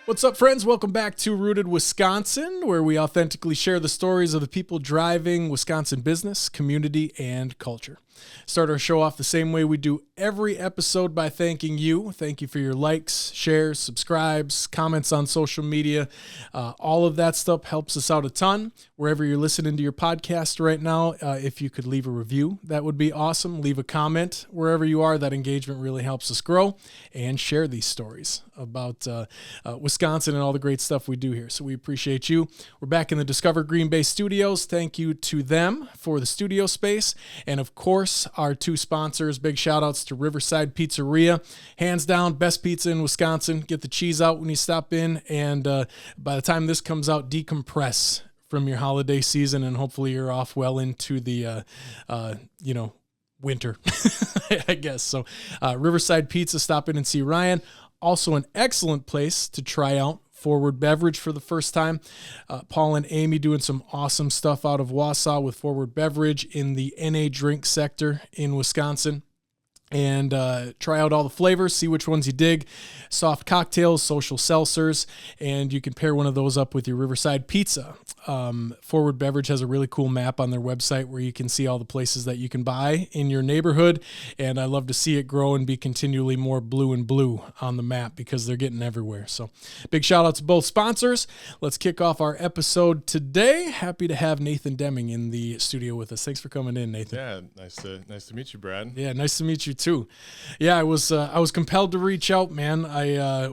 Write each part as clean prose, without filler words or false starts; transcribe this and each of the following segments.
What's up, friends? Welcome back to Rooted Wisconsin, where we authentically share the stories of the people driving Wisconsin business, community, and culture. Start our show off the same way we do every episode by thanking you. Thank you for your likes, shares, subscribes, comments on social media. All of that stuff helps us out a ton. Wherever you're listening to your podcast right now, if you could leave a review, that would be awesome. Leave a comment wherever you are. That engagement really helps us grow and share these stories about Wisconsin and all the great stuff we do here. So we appreciate you. We're back in the Discover Green Bay studios. Thank you to them for the studio space. And of course, our two sponsors. Big shout outs to Riverside Pizzeria. Hands down, best pizza in Wisconsin. Get the cheese out when you stop in. And by the time this comes out, decompress from your holiday season. And hopefully you're off well into the, winter, I guess. So Riverside Pizza, stop in and see Ryan. Also an excellent place to try out Forward Beverage for the first time. Paul and Amy doing some awesome stuff out of Wausau with Forward Beverage in the NA drink sector in Wisconsin. And try out all the flavors, see which ones you dig. Soft cocktails, social seltzers, and you can pair one of those up with your Riverside Pizza. Forward Beverage has a really cool map on their website where you can see all the places that you can buy in your neighborhood, and I love to see it grow and be continually more blue and blue on the map because they're getting everywhere. So big shout out to both sponsors. Let's kick off our episode today. Happy to have Nathan Deming in the studio with us. Thanks for coming in, Nathan. Yeah, nice to meet you, Brad. Yeah, nice to meet you too. Yeah, I was compelled to reach out, man.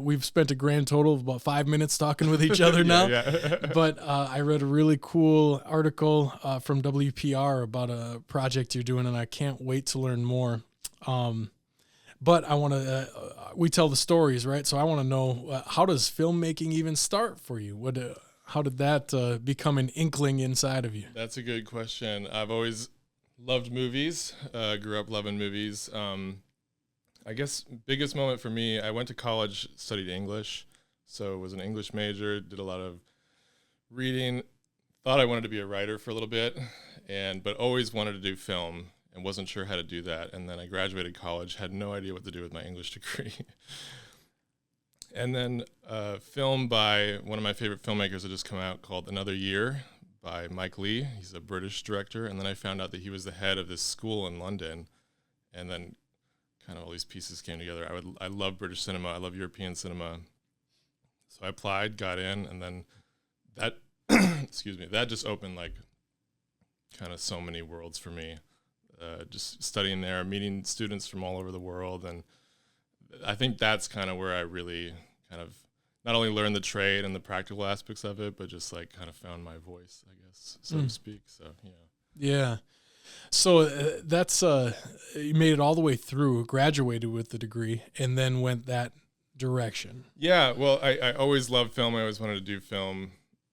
We've spent a grand total of about 5 minutes talking with each other now. Yeah. But I read a really cool article from WPR about a project you're doing, and I can't wait to learn more. But I want to. We tell the stories, right? So I want to know how does filmmaking even start for you? How did that become an inkling inside of you? That's a good question. I've always loved movies, grew up loving movies. I guess biggest moment for me, I went to college, studied English, so was an English major, did a lot of reading, thought I wanted to be a writer for a little bit, but always wanted to do film and wasn't sure how to do that. And then I graduated college, had no idea what to do with my English degree. And then film by one of my favorite filmmakers had just come out called Another Year, by Mike Lee. He's a British director, and then I found out that he was the head of this school in London, and then kind of all these pieces came together. I love British cinema, I love European cinema, so I applied, got in, and then that that just opened like kind of so many worlds for me. Just studying there, meeting students from all over the world, and I think that's kind of where I really kind of not only learned the trade and the practical aspects of it, but just like kind of found my voice, I guess, so to speak. So, yeah. Yeah. So that's, you made it all the way through, graduated with the degree, and then went that direction. Yeah. Well, I always loved film. I always wanted to do film.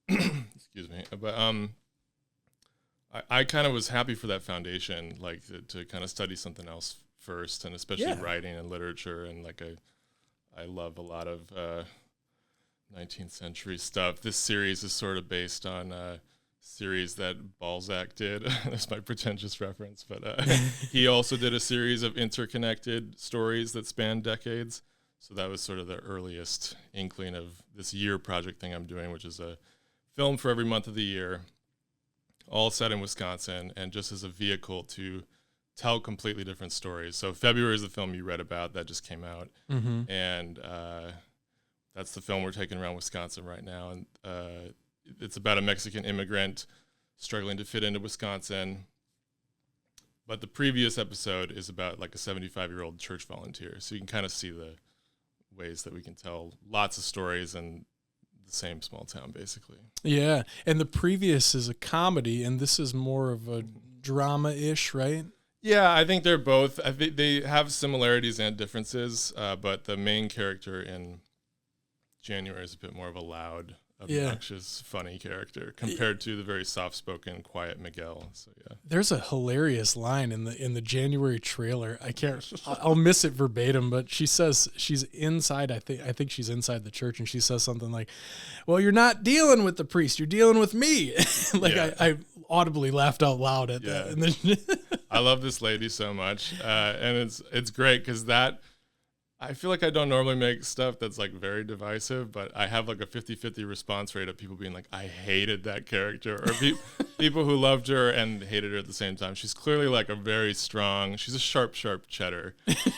Excuse me. But I kind of was happy for that foundation, like to kind of study something else first, and especially writing and literature. And like I love a lot of 19th century stuff. This series is sort of based on a series that Balzac did. That's my pretentious reference, but he also did a series of interconnected stories that span decades. So that was sort of the earliest inkling of this year project thing I'm doing, which is a film for every month of the year, all set in Wisconsin, and just as a vehicle to tell completely different stories. So February is the film you read about that just came out, and that's the film we're taking around Wisconsin right now. And it's about a Mexican immigrant struggling to fit into Wisconsin. But the previous episode is about like a 75-year-old church volunteer. So you can kind of see the ways that we can tell lots of stories in the same small town, basically. Yeah. And the previous is a comedy, and this is more of a drama-ish, right? Yeah, I think they're both. I think they have similarities and differences, but the main character in January is a bit more of a loud, obnoxious, funny character compared to the very soft-spoken, quiet Miguel. So yeah, there's a hilarious line in the January trailer. I'll miss it verbatim, but she says she's inside. I think she's inside the church, and she says something like, "Well, you're not dealing with the priest. You're dealing with me." I audibly laughed out loud at that. And I love this lady so much, and it's great because that. I feel like I don't normally make stuff that's like very divisive, but I have like a 50-50 response rate of people being like, I hated that character, or people who loved her and hated her at the same time. She's clearly like a very strong, she's a sharp cheddar,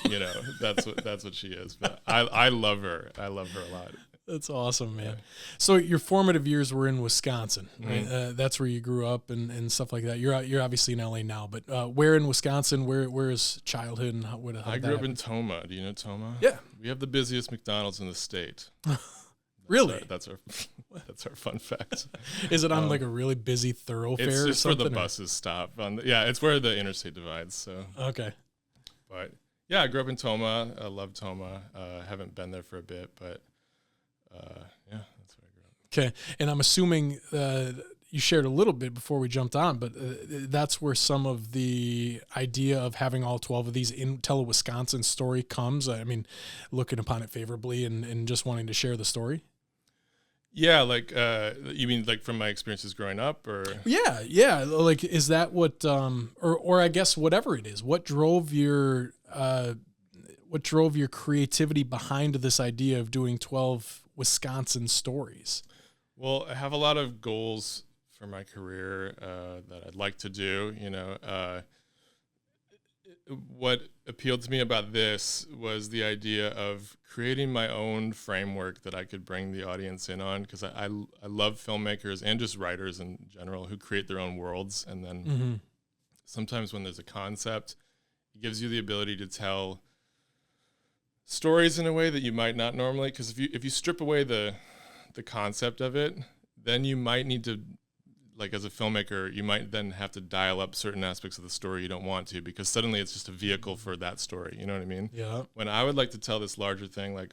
you know, that's what she is. But I love her. I love her a lot. That's awesome, man. So your formative years were in Wisconsin, right? That's where you grew up and stuff like that. You're obviously in LA now, but where in Wisconsin? Where is childhood? And how I grew up in Toma. Do you know Toma? Yeah, we have the busiest McDonald's in the state. Really? That's our fun fact. Is it on like a really busy thoroughfare? It's just or where the something, buses stop. It's where the interstate divides. So okay, but yeah, I grew up in Toma. I love Toma. Haven't been there for a bit, but. Yeah, that's where I grew up. Okay, and I'm assuming you shared a little bit before we jumped on, but that's where some of the idea of having all 12 of these tell a Wisconsin story comes. I mean, looking upon it favorably and just wanting to share the story. Yeah, like you mean like from my experiences growing up, or yeah. Like, is that what, or I guess whatever it is, what drove your creativity behind this idea of doing 12 Wisconsin stories? Well, I have a lot of goals for my career that I'd like to do. You know, what appealed to me about this was the idea of creating my own framework that I could bring the audience in on, because I love filmmakers and just writers in general who create their own worlds. And then sometimes when there's a concept, it gives you the ability to tell stories in a way that you might not normally, because if you strip away the concept of it, then you might need to, like as a filmmaker, you might then have to dial up certain aspects of the story you don't want to, because suddenly it's just a vehicle for that story. You know what I mean? Yeah. When I would like to tell this larger thing, like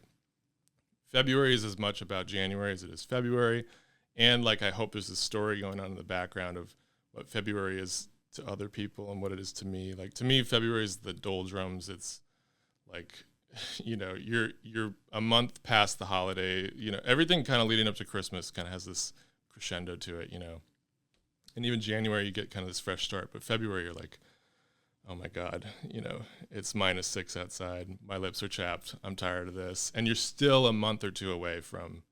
February is as much about January as it is February, and like I hope there's a story going on in the background of what February is to other people and what it is to me. Like to me, February is the doldrums. It's like, you know, you're a month past the holiday, you know, everything kind of leading up to Christmas kind of has this crescendo to it, you know, and even January, you get kind of this fresh start, but February, you're like, oh my God, you know, it's -6 outside. My lips are chapped. I'm tired of this. And you're still a month or two away from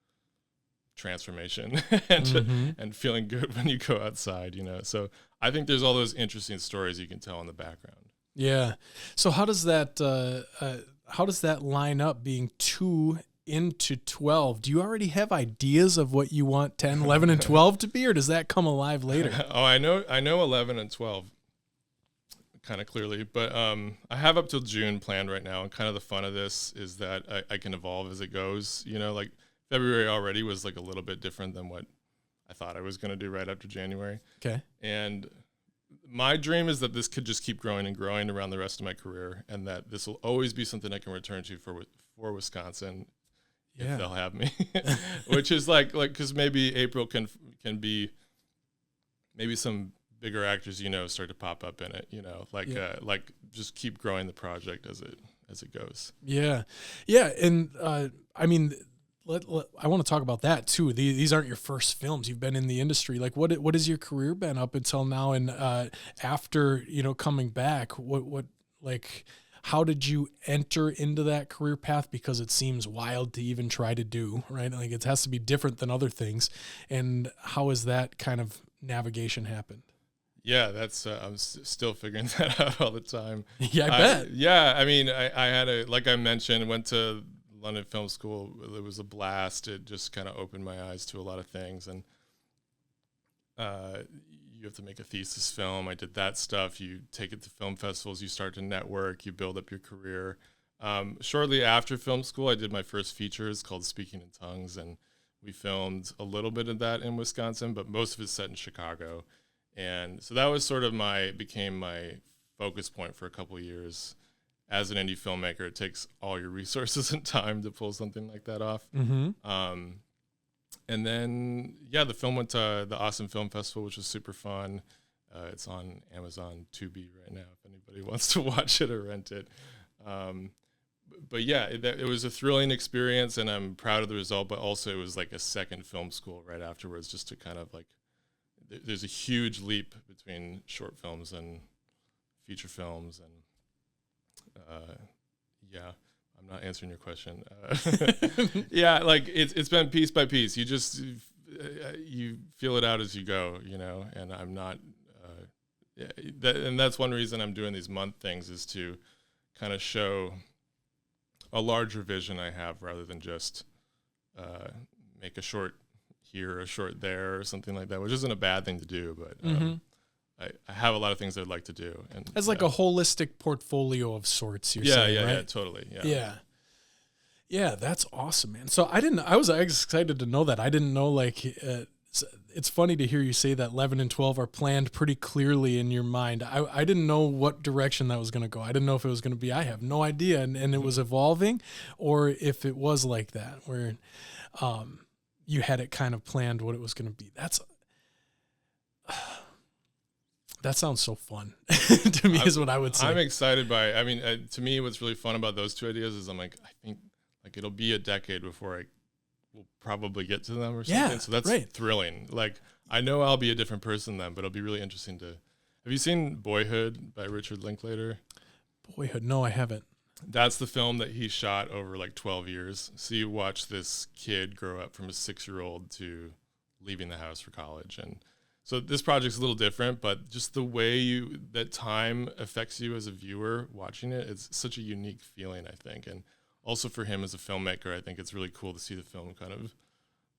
transformation and feeling good when you go outside, you know? So I think there's all those interesting stories you can tell in the background. Yeah. So how does that line up, being 2 into 12? Do you already have ideas of what you want 10, 11, and 12 to be, or does that come alive later? Oh, I know 11 and 12 kind of clearly, but I have up till June planned right now, and kind of the fun of this is that I can evolve as it goes. You know, like February already was like a little bit different than what I thought I was going to do right after January. Okay. And my dream is that this could just keep growing and growing around the rest of my career, and that this will always be something I can return to for Wisconsin, if they'll have me. Which is like because maybe April can be, maybe some bigger actors, you know, start to pop up in it, you know, like just keep growing the project as it goes. Yeah, and I mean, I want to talk about that too. These aren't your first films. You've been in the industry. Like, what has your career been up until now? And after, you know, coming back, what like, how did you enter into that career path? Because it seems wild to even try to do, right? Like, it has to be different than other things. And how has that kind of navigation happened? Yeah, that's I'm still figuring that out all the time. Yeah, I bet. Yeah, I mean, I had like I mentioned, went to London Film School. It was a blast. It just kind of opened my eyes to a lot of things. And you have to make a thesis film. I did that stuff. You take it to film festivals. You start to network. You build up your career. Shortly after film school, I did my first feature. It's called Speaking in Tongues, and we filmed a little bit of that in Wisconsin, but most of it's set in Chicago. And so that was sort of became my focus point for a couple of years. As an indie filmmaker, it takes all your resources and time to pull something like that off. Mm-hmm. And then, the film went to the Austin Film Festival, which was super fun. It's on Amazon Tubi right now if anybody wants to watch it or rent it. But yeah, it was a thrilling experience, and I'm proud of the result, but also it was like a second film school right afterwards, just to kind of like, there's a huge leap between short films and feature films, and not answering your question. Yeah, like it's been piece by piece. You just you feel it out as you go, you know. And I'm not, and that's one reason I'm doing these month things, is to kind of show a larger vision I have, rather than just make a short here, a short there, or something like that, which isn't a bad thing to do, but I have a lot of things I'd like to do. And as like a holistic portfolio of sorts, you're saying, right? Yeah, totally. Yeah, that's awesome, man. So I was excited to know that. I didn't know, like, it's funny to hear you say that 11 and 12 are planned pretty clearly in your mind. I didn't know what direction that was going to go. I didn't know if it was going to be, I have no idea. And it was evolving, or if it was like that, where you had it kind of planned what it was going to be. That sounds so fun to me, is what I would say. I'm excited by, I mean, to me, what's really fun about those two ideas is I'm like, I think like it'll be a decade before I will probably get to them or something. So that's thrilling. Like, I know I'll be a different person then, but it'll be really interesting to, have you seen Boyhood by Richard Linklater? Boyhood? No, I haven't. That's the film that he shot over like 12 years. So you watch this kid grow up from a 6-year-old to leaving the house for college. And so this project's a little different, but just the way that time affects you as a viewer watching it, it's such a unique feeling, I think. And also for him as a filmmaker, I think it's really cool to see the film kind of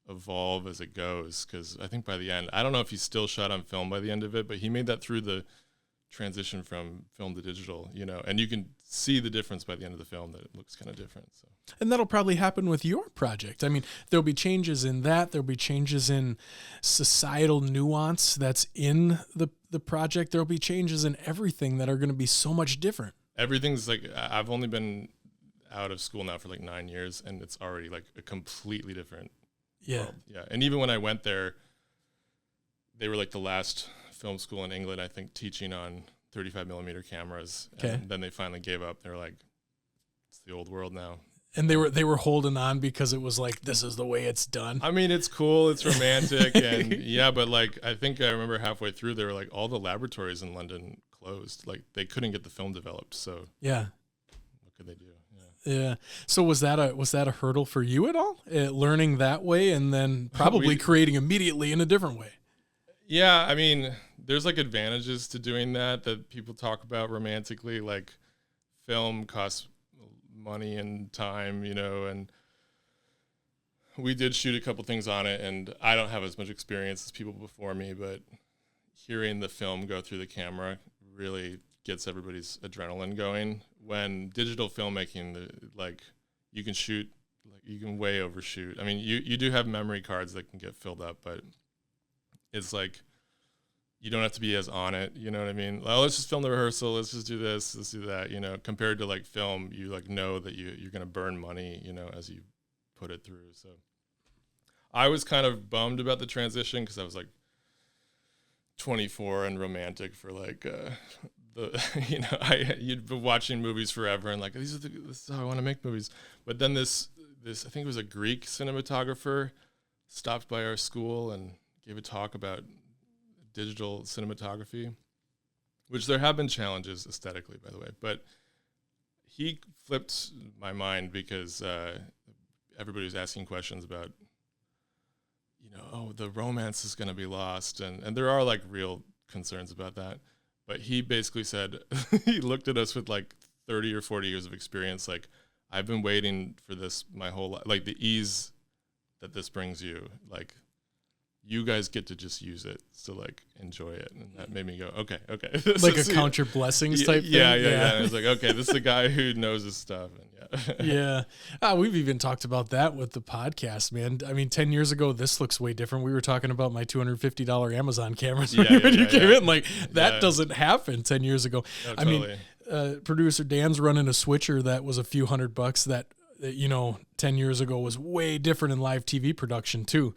evolve as it goes. Because I think by the end, I don't know if he's still shot on film by the end of it, but he made that through the transition from film to digital, you know, and you can see the difference by the end of the film, that it looks kind of different. So, and that'll probably happen with your project. I mean, there'll be changes in that. There'll be changes in societal nuance that's in the project. There'll be changes in everything that are going to be so much different. Everything's like, I've only been out of school now for like 9 years, and it's already like a completely different world. Yeah. And even when I went there, they were like the last film school in England, I think, teaching on 35 millimeter cameras. Okay. And then they finally gave up. They were like, it's the old world now. And they were holding on because it was like, this is the way it's done. I mean, it's cool, it's romantic, and yeah, but like, I think I remember halfway through, they were like, all the laboratories in London closed. Like, they couldn't get the film developed. So yeah, what could they do? Yeah. So was that a hurdle for you at all? Learning that way, and then probably creating immediately in a different way. Yeah, I mean, there's like advantages to doing that people talk about romantically. Like, film costs money and time, you know, and we did shoot a couple things on it, and I don't have as much experience as people before me, but hearing the film go through the camera really gets everybody's adrenaline going. When digital filmmaking, like, you can shoot, like, you can way overshoot. I mean, you do have memory cards that can get filled up, but it's like, you don't have to be as on it, you know what I mean? Well, let's just film the rehearsal, let's just do this, let's do that, you know, compared to like film, you like know that you're going to burn money, you know, as you put it through. So I was kind of bummed about the transition, because I was like 24 and romantic for like you know, you'd been watching movies forever and like, this is how I want to make movies. But then this I think it was a Greek cinematographer stopped by our school and gave a talk about digital cinematography, which there have been challenges aesthetically, by the way, but he flipped my mind, because everybody was asking questions about, you know, oh, the romance is going to be lost, and there are like real concerns about that. But he basically said, he looked at us with like 30 or 40 years of experience, like, I've been waiting for this my whole life, like the ease that this brings you, like, you guys get to just use it to like enjoy it. And that made me go, okay. Like a count your blessings type thing. Yeah. And it's like, okay, this is a guy who knows his stuff. And yeah. We've even talked about that with the podcast, man. I mean, 10 years ago, this looks way different. We were talking about my $250 Amazon cameras when you came in. Like, that doesn't happen 10 years ago. No, I mean, producer Dan's running a switcher that was a few $100 that, you know, 10 years ago was way different in live TV production too.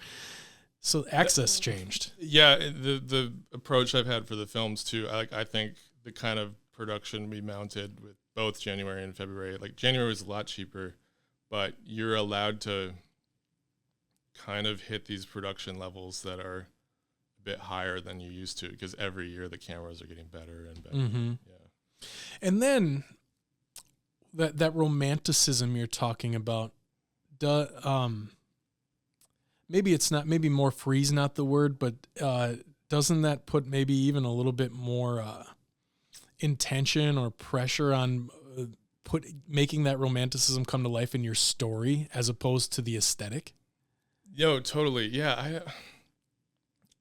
So access changed. Yeah, the approach I've had for the films too. I think the kind of production we mounted with both January and February, like January was a lot cheaper, but you're allowed to kind of hit these production levels that are a bit higher than you used to, because every year the cameras are getting better and better. Mm-hmm. Yeah. And then that romanticism you're talking about, maybe more free's not the word, but doesn't that put maybe even a little bit more intention or pressure on making that romanticism come to life in your story as opposed to the aesthetic? Yo, totally. Yeah,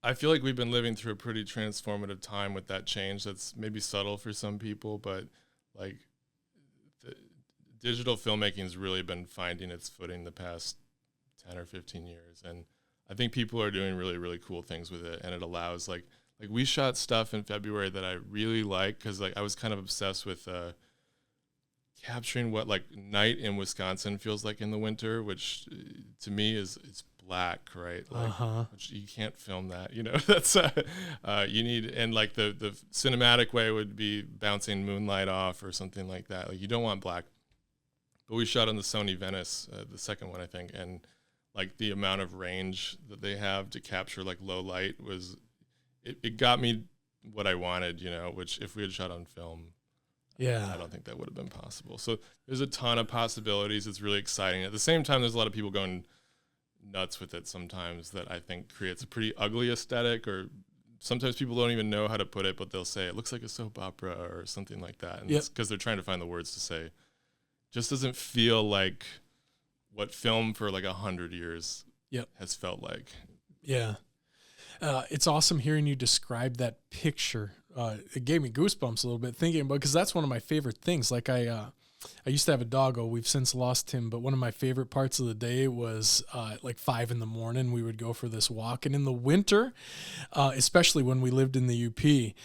I feel like we've been living through a pretty transformative time with that change. That's maybe subtle for some people, but like the digital filmmaking has really been finding its footing the past 10 or 15 years. And I think people are doing really, really cool things with it. And it allows like we shot stuff in February that I really like, because like I was kind of obsessed with capturing what like night in Wisconsin feels like in the winter, which to me is black, right? Like, which you can't film that, you know. That's you need, and like the cinematic way would be bouncing moonlight off or something like that. Like you don't want black. But we shot on the Sony Venice, the second one, I think, and like the amount of range that they have to capture like low light was, it got me what I wanted, you know, which if we had shot on film, I don't think that would have been possible. So there's a ton of possibilities. It's really exciting. At the same time, there's a lot of people going nuts with it sometimes that I think creates a pretty ugly aesthetic, or sometimes people don't even know how to put it, but they'll say it looks like a soap opera or something like that. And it's because they're trying to find the words to say, just doesn't feel like what film for like 100 years has felt like. Yeah. It's awesome hearing you describe that picture. It gave me goosebumps a little bit thinking about, because that's one of my favorite things. Like I used to have a doggo. We've since lost him, but one of my favorite parts of the day was like 5 a.m. we would go for this walk. And in the winter, especially when we lived in the UP,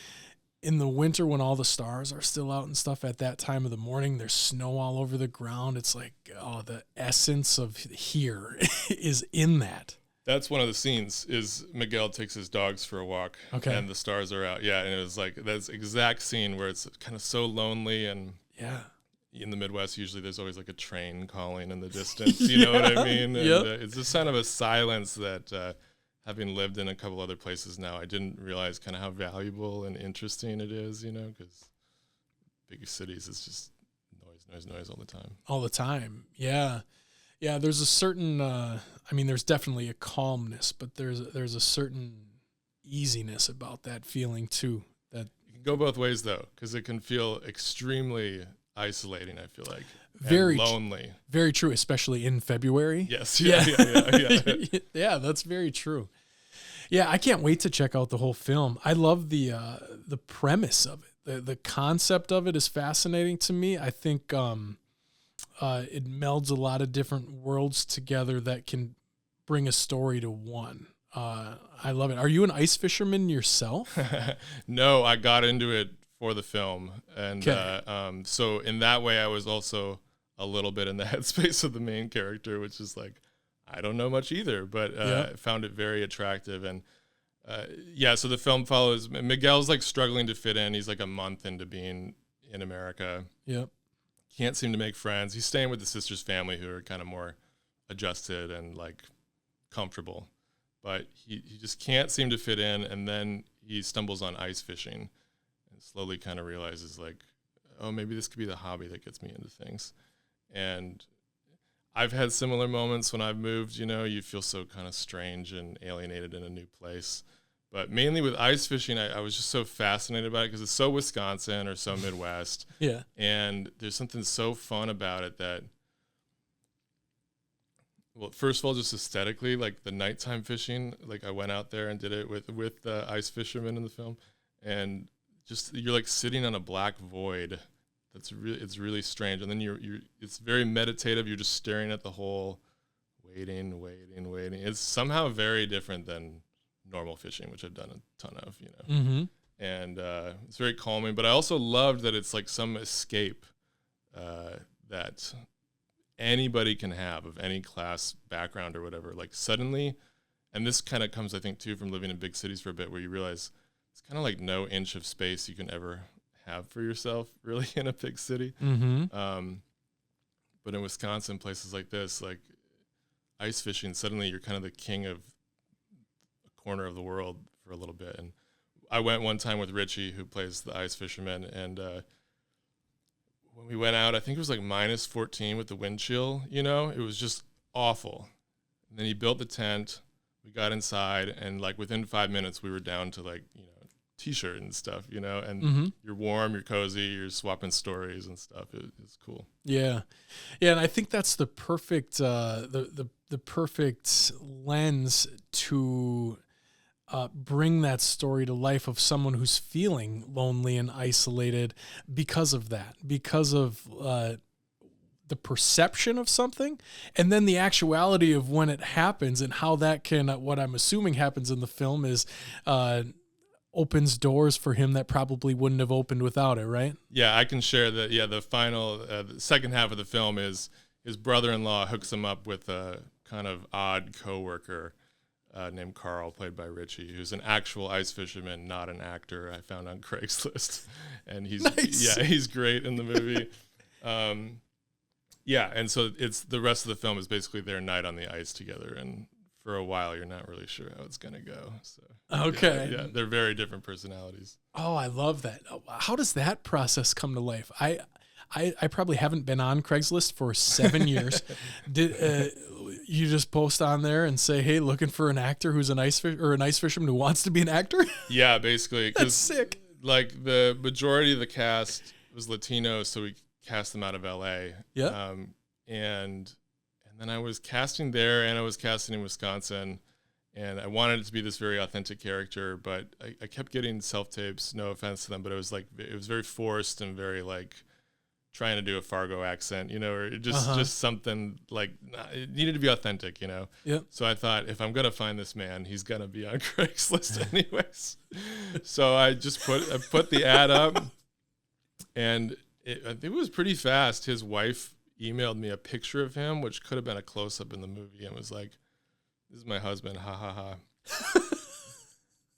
in the winter when all the stars are still out and stuff, at that time of the morning, there's snow all over the ground. It's like, oh, the essence of here is in that. That's one of the scenes, is Miguel takes his dogs for a walk and the stars are out. Yeah. And it was like, that's exact scene where it's kind of so lonely, and in the Midwest, usually there's always like a train calling in the distance. You know what I mean? And, it's just kind of a silence that, having lived in a couple other places now, I didn't realize kind of how valuable and interesting it is, you know, because big cities is just noise all the time. All the time. Yeah. Yeah. There's a certain, there's definitely a calmness, but there's a certain easiness about that feeling too. That it can go both ways though, because it can feel extremely isolating, I feel like. Very lonely. Very true, especially in February. Yes. Yeah. Yeah, that's very true. Yeah, I can't wait to check out the whole film. I love the premise of it. The concept of it is fascinating to me. I think it melds a lot of different worlds together that can bring a story to one. I love it. Are you an ice fisherman yourself? No, I got into it for the film. And so in that way, I was also a little bit in the headspace of the main character, which is like, I don't know much either, but I found it very attractive. And so the film follows, Miguel's like struggling to fit in. He's like a month into being in America. Yep. Can't seem to make friends. He's staying with the sister's family, who are kind of more adjusted and like comfortable, but he just can't seem to fit in. And then he stumbles on ice fishing and slowly kind of realizes like, oh, maybe this could be the hobby that gets me into things. And I've had similar moments when I've moved, you know, you feel so kind of strange and alienated in a new place. But mainly with ice fishing, I was just so fascinated about it because it's so Wisconsin or so Midwest. Yeah. And there's something so fun about it that, well, first of all, just aesthetically, like the nighttime fishing, like I went out there and did it with the ice fishermen in the film. And just, you're like sitting on a black void. It's really strange. And then it's very meditative. You're just staring at the hole, waiting. It's somehow very different than normal fishing, which I've done a ton of, you know. Mm-hmm. And it's very calming. But I also loved that it's like some escape that anybody can have of any class background or whatever. Like suddenly, and this kind of comes, I think, too, from living in big cities for a bit, where you realize it's kind of like no inch of space you can ever have for yourself really in a big city. Mm-hmm. But in Wisconsin, places like this, like ice fishing, suddenly you're kind of the king of a corner of the world for a little bit. And I went one time with Richie, who plays the ice fisherman, and when we went out, I think it was like -14 with the wind chill, you know, it was just awful. And then he built the tent, we got inside, and like within 5 minutes we were down to like, you know, t-shirt and stuff, you know, and you're warm, you're cozy, you're swapping stories and stuff. It's cool. Yeah. Yeah. And I think that's the perfect, the perfect lens to bring that story to life of someone who's feeling lonely and isolated because of that, because of the perception of something, and then the actuality of when it happens and how that can, what I'm assuming happens in the film is opens doors for him that probably wouldn't have opened without it, right? Yeah, I can share that. Yeah, the final, the second half of the film is his brother-in-law hooks him up with a kind of odd coworker named Carl, played by Richie, who's an actual ice fisherman, not an actor. I found on Craigslist, and he's nice. He's great in the movie. Yeah, and so it's the rest of the film is basically their night on the ice together, and for a while you're not really sure how it's gonna go. So okay, yeah, they're very different personalities. Oh, I love that. How does that process come to life? I probably haven't been on Craigslist for 7 years. Did you just post on there and say, "Hey, looking for an actor who's an ice fisherman who wants to be an actor"? Yeah, basically. That's sick. Like the majority of the cast was Latino, so we cast them out of LA. Yeah. And then I was casting there, and I was casting in Wisconsin, and I wanted it to be this very authentic character, but I kept getting self-tapes, no offense to them, but it was very forced and very like trying to do a Fargo accent, you know, or just something like, it needed to be authentic, you know? Yep. So I thought, if I'm going to find this man, he's going to be on Craigslist anyways. So I just put the ad up, and it was pretty fast. His wife emailed me a picture of him, which could have been a close-up in the movie, and was like, "This is my husband, ha ha ha."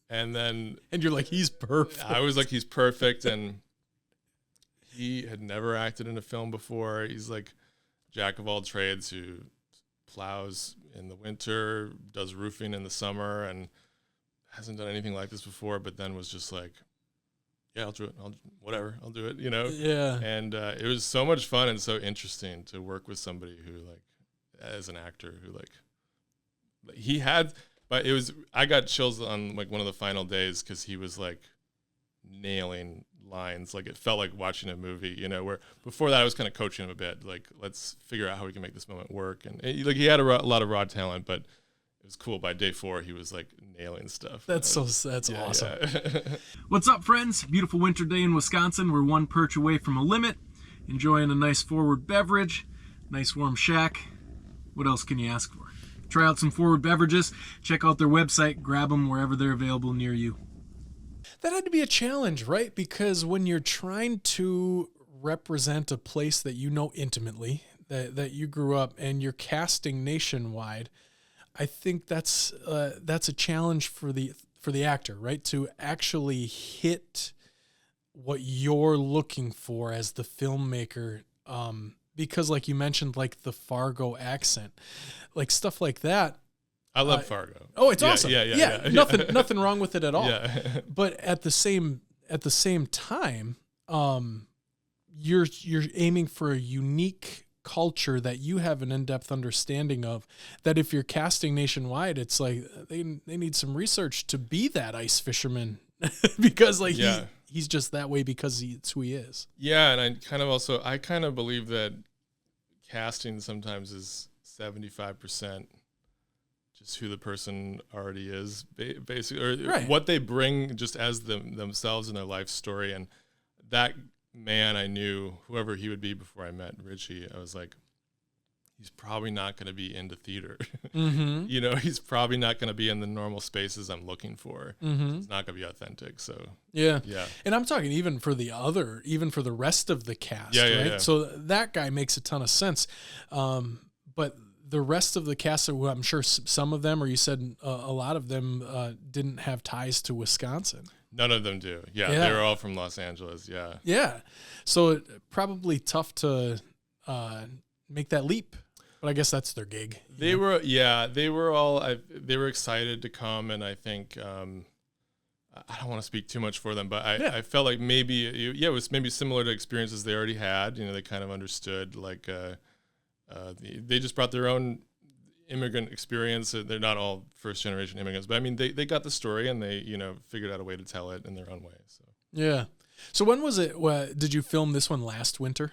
And you're like, he's perfect. I was like, he's perfect, and he had never acted in a film before. He's like jack of all trades who plows in the winter, does roofing in the summer, and hasn't done anything like this before, but then was just like, yeah, I'll do it. I'll do it, you know? Yeah. And it was so much fun and so interesting to work with somebody who, like, as an actor who, like, he had, but it was, I got chills on, like, one of the final days because he was, like, nailing lines. Like, it felt like watching a movie, you know, where before that I was kind of coaching him a bit. Like, let's figure out how we can make this moment work. And, like, he had a lot of raw talent, but it was cool. By day 4, he was like nailing stuff. That's awesome. Yeah. What's up, friends? Beautiful winter day in Wisconsin. We're one perch away from a limit, enjoying a nice forward beverage, nice warm shack. What else can you ask for? Try out some forward beverages. Check out their website. Grab them wherever they're available near you. That had to be a challenge, right? Because when you're trying to represent a place that you know intimately, that you grew up, and you're casting nationwide, I think that's a challenge for the actor, right? To actually hit what you're looking for as the filmmaker, because like you mentioned, like the Fargo accent, like stuff like that. I love Fargo. Oh, it's awesome. Yeah. Nothing wrong with it at all. Yeah. But at the same time, you're aiming for a unique culture that you have an in-depth understanding of, that if you're casting nationwide, it's like they need some research to be that ice fisherman because like he's just that way because it's who he is. Yeah. And I kind of believe that casting sometimes is 75% just who the person already is, basically, or what they bring just as themselves in their life story. And that man, I knew whoever he would be before I met Richie, I was like, he's probably not going to be into theater. Mm-hmm. You know, he's probably not going to be in the normal spaces I'm looking for. Mm-hmm. It's not going to be authentic. So yeah. Yeah. And I'm talking even for the rest of the cast, right? Yeah. Yeah. So that guy makes a ton of sense. But the rest of the cast, I'm sure some of them, or you said a lot of them didn't have ties to Wisconsin. None of them do. Yeah. They were all from Los Angeles. Yeah. Yeah. So probably tough to make that leap, but I guess that's their gig. They were excited to come. And I think, I don't want to speak too much for them, but I felt like maybe it was maybe similar to experiences they already had. You know, they kind of understood, like they just brought their own immigrant experience. They're not all first generation immigrants, but I mean, they got the story and they, you know, figured out a way to tell it in their own way. So yeah. So when was it? Did you film this one last winter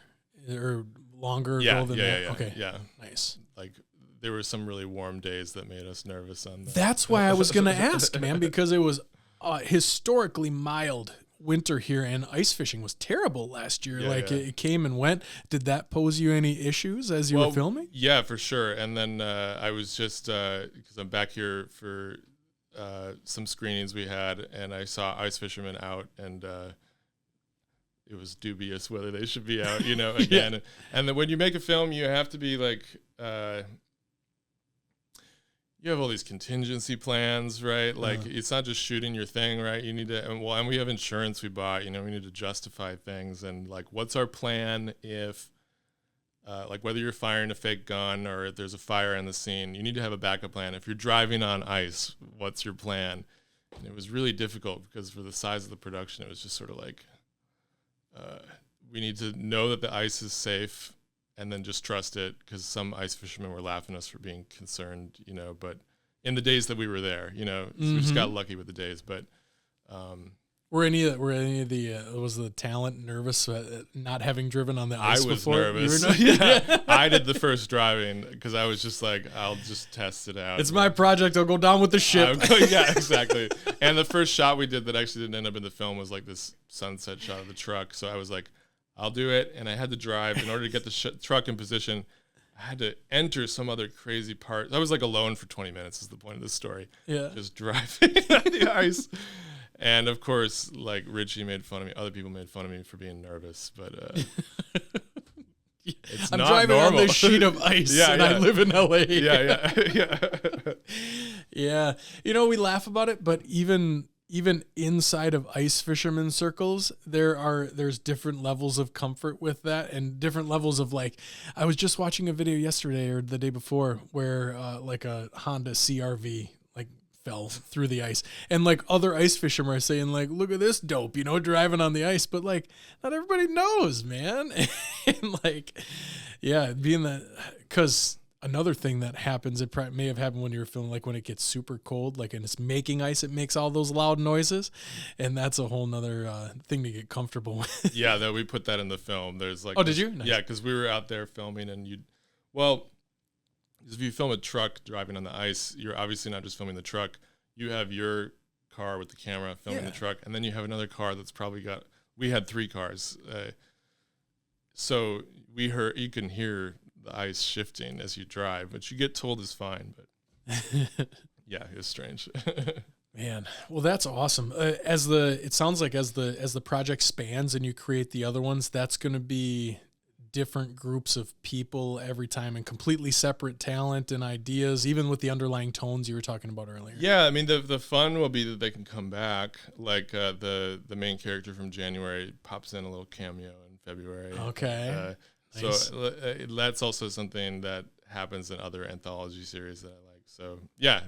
or longer ago than that? Yeah. Okay. Yeah. Nice. Like there were some really warm days that made us nervous on that. That's why I was going to ask, man, because it was historically mild winter here and ice fishing was terrible last year. It came and went. Did that pose you any issues as you were filming? Yeah, for sure. And then I was just, because I'm back here for some screenings we had, and I saw ice fishermen out, and it was dubious whether they should be out, you know, again. Yeah. And then when you make a film, you have to be like, you have all these contingency plans, right? Like it's not just shooting your thing, right? You need to, and we have insurance we bought, you know, we need to justify things. And like, what's our plan if, like whether you're firing a fake gun or if there's a fire in the scene, you need to have a backup plan. If you're driving on ice, what's your plan? And it was really difficult because for the size of the production, it was just sort of like, we need to know that the ice is safe and then just trust it, because some ice fishermen were laughing at us for being concerned, you know, but in the days that we were there, you know, so we just got lucky with the days. But were any of the was the talent nervous not having driven on the ice before? I was nervous. Yeah. I did the first driving because I was just like, I'll just test it out. It's my project. I'll go down with the ship. Yeah, exactly. And the first shot we did that actually didn't end up in the film was like this sunset shot of the truck. So I was like, I'll do it. And I had to drive in order to get the truck in position. I had to enter some other crazy part. I was like alone for 20 minutes is the point of the story. Yeah. Just driving on the ice. And of course, like Richie made fun of me. Other people made fun of me for being nervous, but it's I'm not driving normal. on this sheet of ice and I live in LA. Yeah. Yeah. You know, we laugh about it, but even inside of ice fishermen circles, there's different levels of comfort with that and different levels of like, I was just watching a video yesterday or the day before where like a Honda CRV like fell through the ice, and like other ice fishermen are saying like, look at this dope, you know, driving on the ice, but like not everybody knows, man. And like, yeah, being that, because another thing that happens, it may have happened when you were filming, like when it gets super cold, like and it's making ice, it makes all those loud noises, and that's a whole nother thing to get comfortable with. Yeah, though we put that in the film. There's like, did you? Nice. Yeah, because we were out there filming, and if you film a truck driving on the ice, you're obviously not just filming the truck. You have your car with the camera filming the truck, and then you have another car that's probably got. We had 3 cars, so you can hear the ice shifting as you drive, which you get told is fine, but yeah, it's strange. Man, well, that's awesome. It sounds like as the project spans and you create the other ones, that's going to be different groups of people every time and completely separate talent and ideas, even with the underlying tones you were talking about earlier. Yeah, I mean, the fun will be that they can come back. Like the main character from January pops in a little cameo in February. Okay. Nice. So that's also something that happens in other anthology series that I like. So yeah,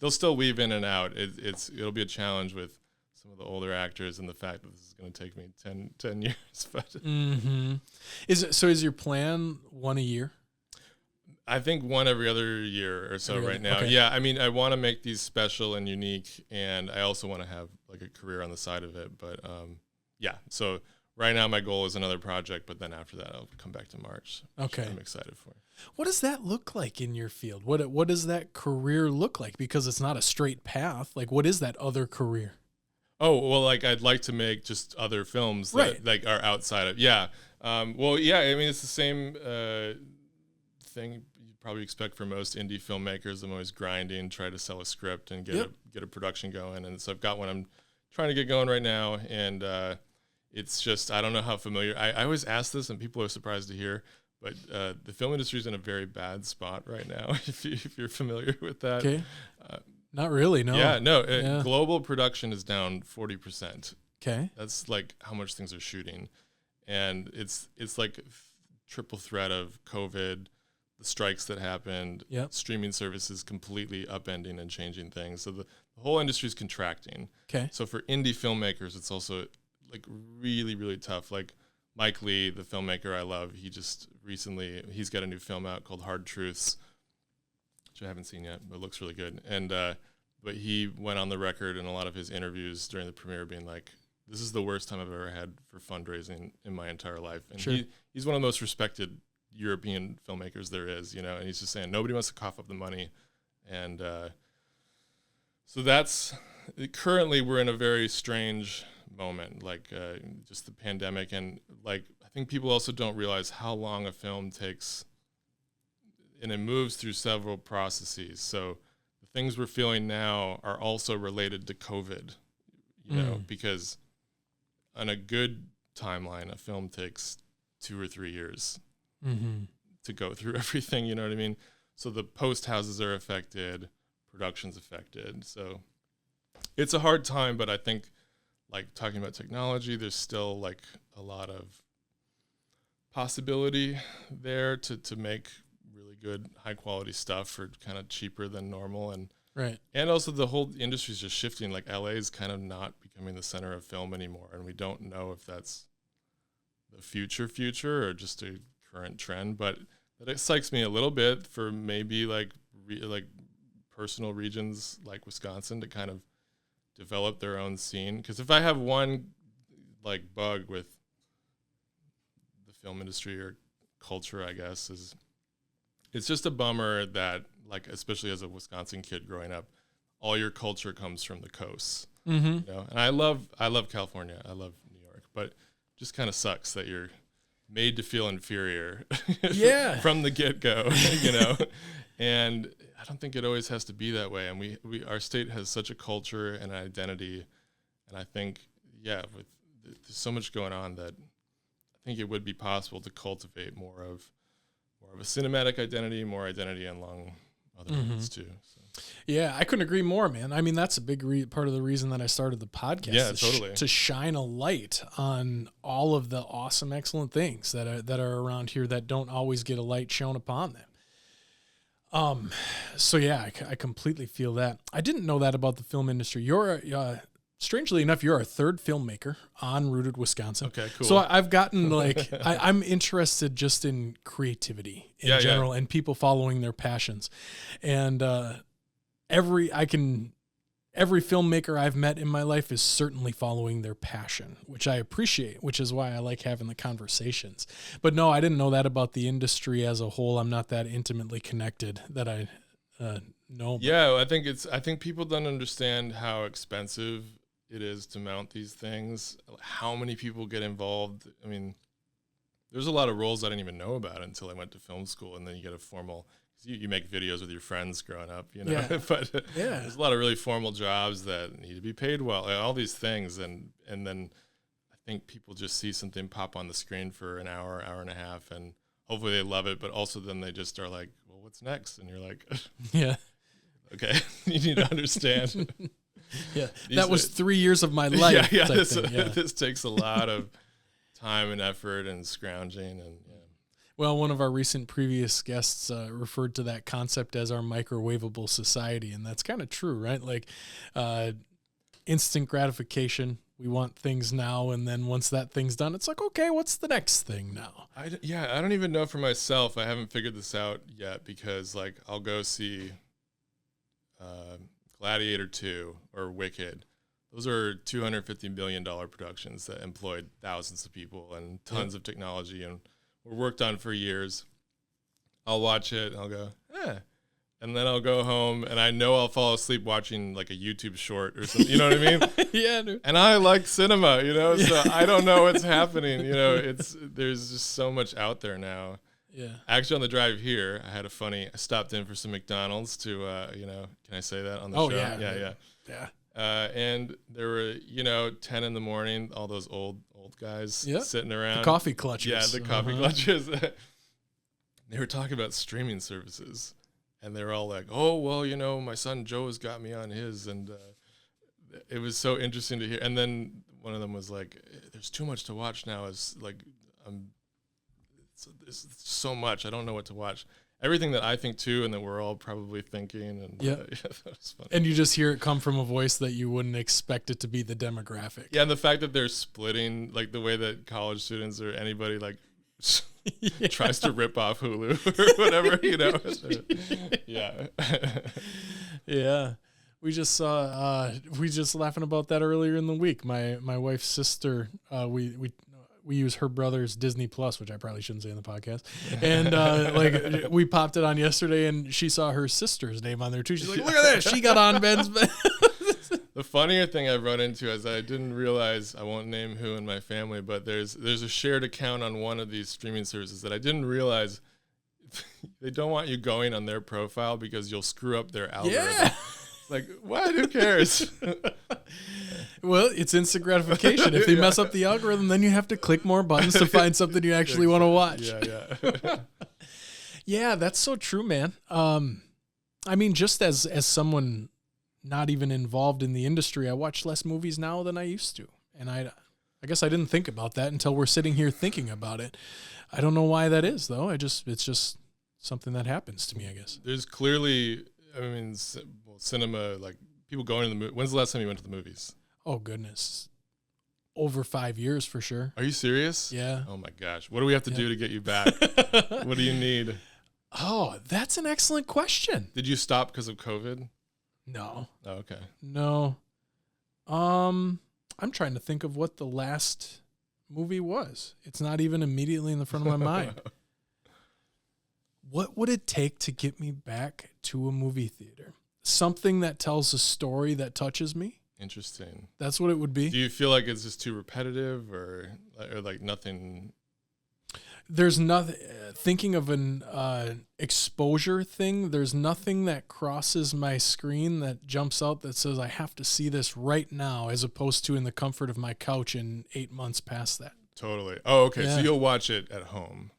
they'll still weave in and out. It'll be a challenge with some of the older actors and the fact that this is going to take me 10 years. But Is your plan one a year? I think one every other year or so right now. Okay. Yeah, I mean, I want to make these special and unique, and I also want to have like a career on the side of it. But yeah, so right now my goal is another project, but then after that I'll come back to March. Okay. I'm excited for. What does that look like in your field? What does that career look like? Because it's not a straight path. Like, what is that other career? Oh, well, like I'd like to make just other films that like are outside of, well, yeah, I mean, it's the same thing you probably expect from most indie filmmakers. I'm always grinding, try to sell a script and get a production going. And so I've got one I'm trying to get going right now. And it's just, I don't know how familiar, I always ask this and people are surprised to hear, but the film industry is in a very bad spot right now, if you're familiar with that. Okay. Not really, no. Yeah, no. Global production is down 40%. Okay. That's like how much things are shooting. And it's like triple threat of COVID, the strikes that happened, Yep. streaming services completely upending and changing things. So the whole industry is contracting. Okay. So for indie filmmakers, it's also like really, really tough. Like Mike Lee, the filmmaker I love, he's got a new film out called Hard Truths, which I haven't seen yet, but it looks really good. And but he went on the record in a lot of his interviews during the premiere being like, this is the worst time I've ever had for fundraising in my entire life. And Sure. he's one of the most respected European filmmakers there is, and he's just saying nobody wants to cough up the money. And so that's currently we're in a very strange moment, like just the pandemic. And like, I think people also don't realize how long a film takes, and it moves through several processes. So the things we're feeling now are also related to COVID, because on a good timeline, a film takes 2 or 3 years to go through everything, you know what I mean? So the post houses are affected, production's affected. So it's a hard time, but I think like talking about technology, there's still like a lot of possibility there to make really good high quality stuff for kind of cheaper than normal. And Right. And also the whole industry is just shifting. Like LA is kind of not becoming the center of film anymore. And we don't know if that's the future or just a current trend. But that excites me a little bit for maybe like personal regions like Wisconsin to kind of develop their own scene. Because if I have one like bug with the film industry or culture, I guess, is it's just a bummer that, like, especially as a Wisconsin kid growing up, all your culture comes from the coasts. Mm-hmm. And I love California, I love New York, but it just kind of sucks that you're made to feel inferior from the get-go, and I don't think it always has to be that way. And we our state has such a culture and an identity, and I think with there's so much going on that I think it would be possible to cultivate more of a cinematic identity, more identity along other lines too. So. Yeah, I couldn't agree more, man. I mean, that's a big part of the reason that I started the podcast. Yeah, totally. To shine a light on all of the awesome, excellent things that are around here that don't always get a light shown upon them. So yeah, I completely feel that. I didn't know that about the film industry. You're strangely enough, you're our third filmmaker on Rooted Wisconsin. Okay, cool. So I've gotten like, I'm interested just in creativity in general and people following their passions. And every filmmaker I've met in my life is certainly following their passion, which I appreciate, which is why I like having the conversations. But no, I didn't know that about the industry as a whole. I'm not that intimately connected that I know. Yeah, I think people don't understand how expensive it is to mount these things, how many people get involved. I mean, there's a lot of roles I didn't even know about until I went to film school, and then you get a formal, you make videos with your friends growing up, but there's a lot of really formal jobs that need to be paid well, like all these things. And then I think people just see something pop on the screen for an hour and a half, and hopefully they love it, but also then they just are like, well, what's next? And you're like, yeah, okay, you need to understand. Yeah, that was 3 years of my life. This takes a lot of time and effort and scrounging. And well, one of our recent previous guests referred to that concept as our microwavable society, and that's kind of true, right? Like instant gratification. We want things now, and then once that thing's done, it's like, okay, what's the next thing now? I don't even know for myself. I haven't figured this out yet, because like I'll go see Gladiator 2 or Wicked. Those are $250 million productions that employed thousands of people and tons of technology and were worked on for years. I'll watch it and I'll go, and then I'll go home and I know I'll fall asleep watching like a YouTube short or something. You know what I mean? Yeah. Dude. And I like cinema, so I don't know what's happening. There's just so much out there now. Yeah. Actually, on the drive here, I stopped in for some McDonald's to, can I say that on the show? Yeah. And there were, 10 in the morning, all those old guys sitting around. The coffee clutchers. Yeah, the coffee clutchers. They were talking about streaming services. And they were all like, oh, well, my son Joe has got me on his. And it was so interesting to hear. And then one of them was like, there's too much to watch now. It's like, there's so much. I don't know what to watch. everything that I think too, and that we're all probably thinking. And yeah, that was funny. And you just hear it come from a voice that you wouldn't expect it to be the demographic. Yeah, and the fact that they're splitting, like the way that college students or anybody like tries to rip off Hulu or whatever, Yeah. Yeah. We just saw. We just laughing about that earlier in the week. My wife's sister. We use her brother's Disney Plus, which I probably shouldn't say in the podcast. And like we popped it on yesterday, and she saw her sister's name on there too. She's like, "Look at that! She got on Ben's bed." The funnier thing I've run into is I didn't realize, I won't name who in my family, but there's a shared account on one of these streaming services that I didn't realize they don't want you going on their profile because you'll screw up their algorithm. Yeah. Like, what? Who cares? Well, it's instant gratification. If they mess up the algorithm, then you have to click more buttons to find something you actually want to watch. Yeah. Yeah, that's so true, man. I mean, just as someone not even involved in the industry, I watch less movies now than I used to. And I guess I didn't think about that until we're sitting here thinking about it. I don't know why that is, though. It's just something that happens to me, I guess. There's clearly, I mean, cinema, like people going to the movie. When's the last time you went to the movies? Oh, goodness. Over 5 years for sure. Are you serious? Yeah. Oh my gosh. What do we have to do to get you back? What do you need? Oh, that's an excellent question. Did you stop because of COVID? No. Oh, okay. No. I'm trying to think of what the last movie was. It's not even immediately in the front of my mind. What would it take to get me back to a movie theater? Something that tells a story that touches me. Interesting. That's what it would be. Do you feel like it's just too repetitive or like nothing? There's nothing, thinking of an exposure thing, there's nothing that crosses my screen that jumps out that says I have to see this right now, as opposed to in the comfort of my couch in 8 months past that. Totally. Oh, okay. Yeah. So you'll watch it at home.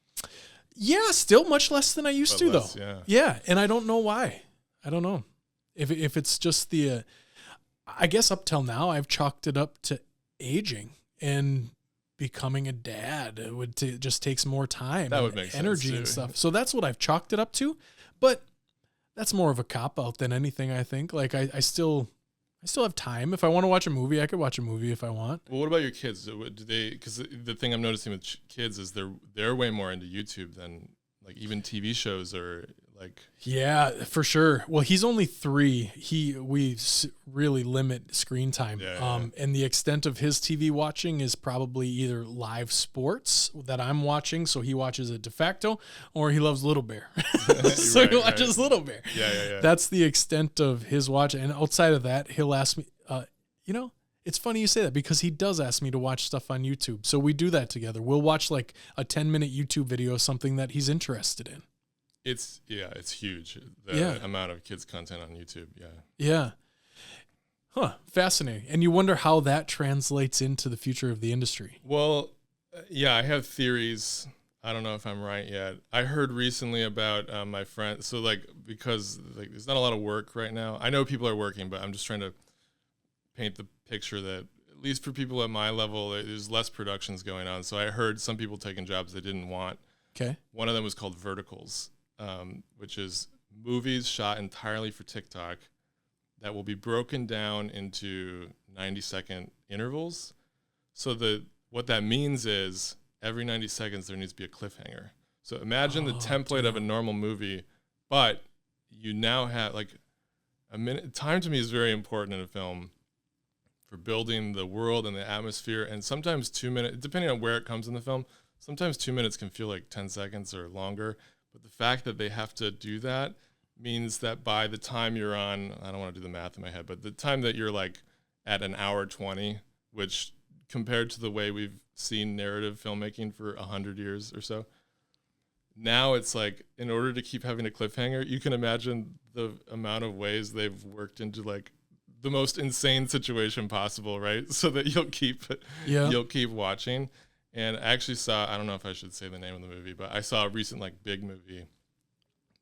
Yeah, still much less than I used to, though. Yeah, and I don't know why. I don't know. If it's just the, I guess up till now, I've chalked it up to aging and becoming a dad. It would just takes more time, that would make energy and stuff. So that's what I've chalked it up to. But that's more of a cop out than anything, I think. Like I still have time. If I want to watch a movie, I could watch a movie if I want. Well, what about your kids? Do they? Because the thing I'm noticing with kids is they're way more into YouTube than like even TV shows or like. Yeah, for sure. Well, he's only 3. We really limit screen time. And the extent of his TV watching is probably either live sports that I'm watching, so he watches it de facto, or he loves Little Bear. So he watches Little Bear. Yeah. That's the extent of his watch. And outside of that, he'll ask me, it's funny you say that because he does ask me to watch stuff on YouTube. So we do that together. We'll watch like a 10-minute YouTube video, something that he's interested in. It's huge. The amount of kids content on YouTube. Yeah. Huh. Fascinating. And you wonder how that translates into the future of the industry. Well, yeah, I have theories. I don't know if I'm right yet. I heard recently about my friend. So like, because like there's not a lot of work right now. I know people are working, but I'm just trying to paint the picture that at least for people at my level, there's less productions going on. So I heard some people taking jobs they didn't want. Okay. One of them was called verticals. Which is movies shot entirely for TikTok that will be broken down into 90-second intervals. So what that means is every 90 seconds there needs to be a cliffhanger. So imagine the template of a normal movie, but you now have like a minute. Time to me is very important in a film for building the world and the atmosphere. And sometimes 2 minutes, depending on where it comes in the film, sometimes 2 minutes can feel like 10 seconds or longer. But the fact that they have to do that means that by the time you're on, I don't want to do the math in my head, but the time that you're like at an hour 20, which compared to the way we've seen narrative filmmaking for 100 years or so, now it's like in order to keep having a cliffhanger, you can imagine the amount of ways they've worked into like the most insane situation possible, right? So that you'll keep watching. And I actually saw, I don't know if I should say the name of the movie, but I saw a recent like big movie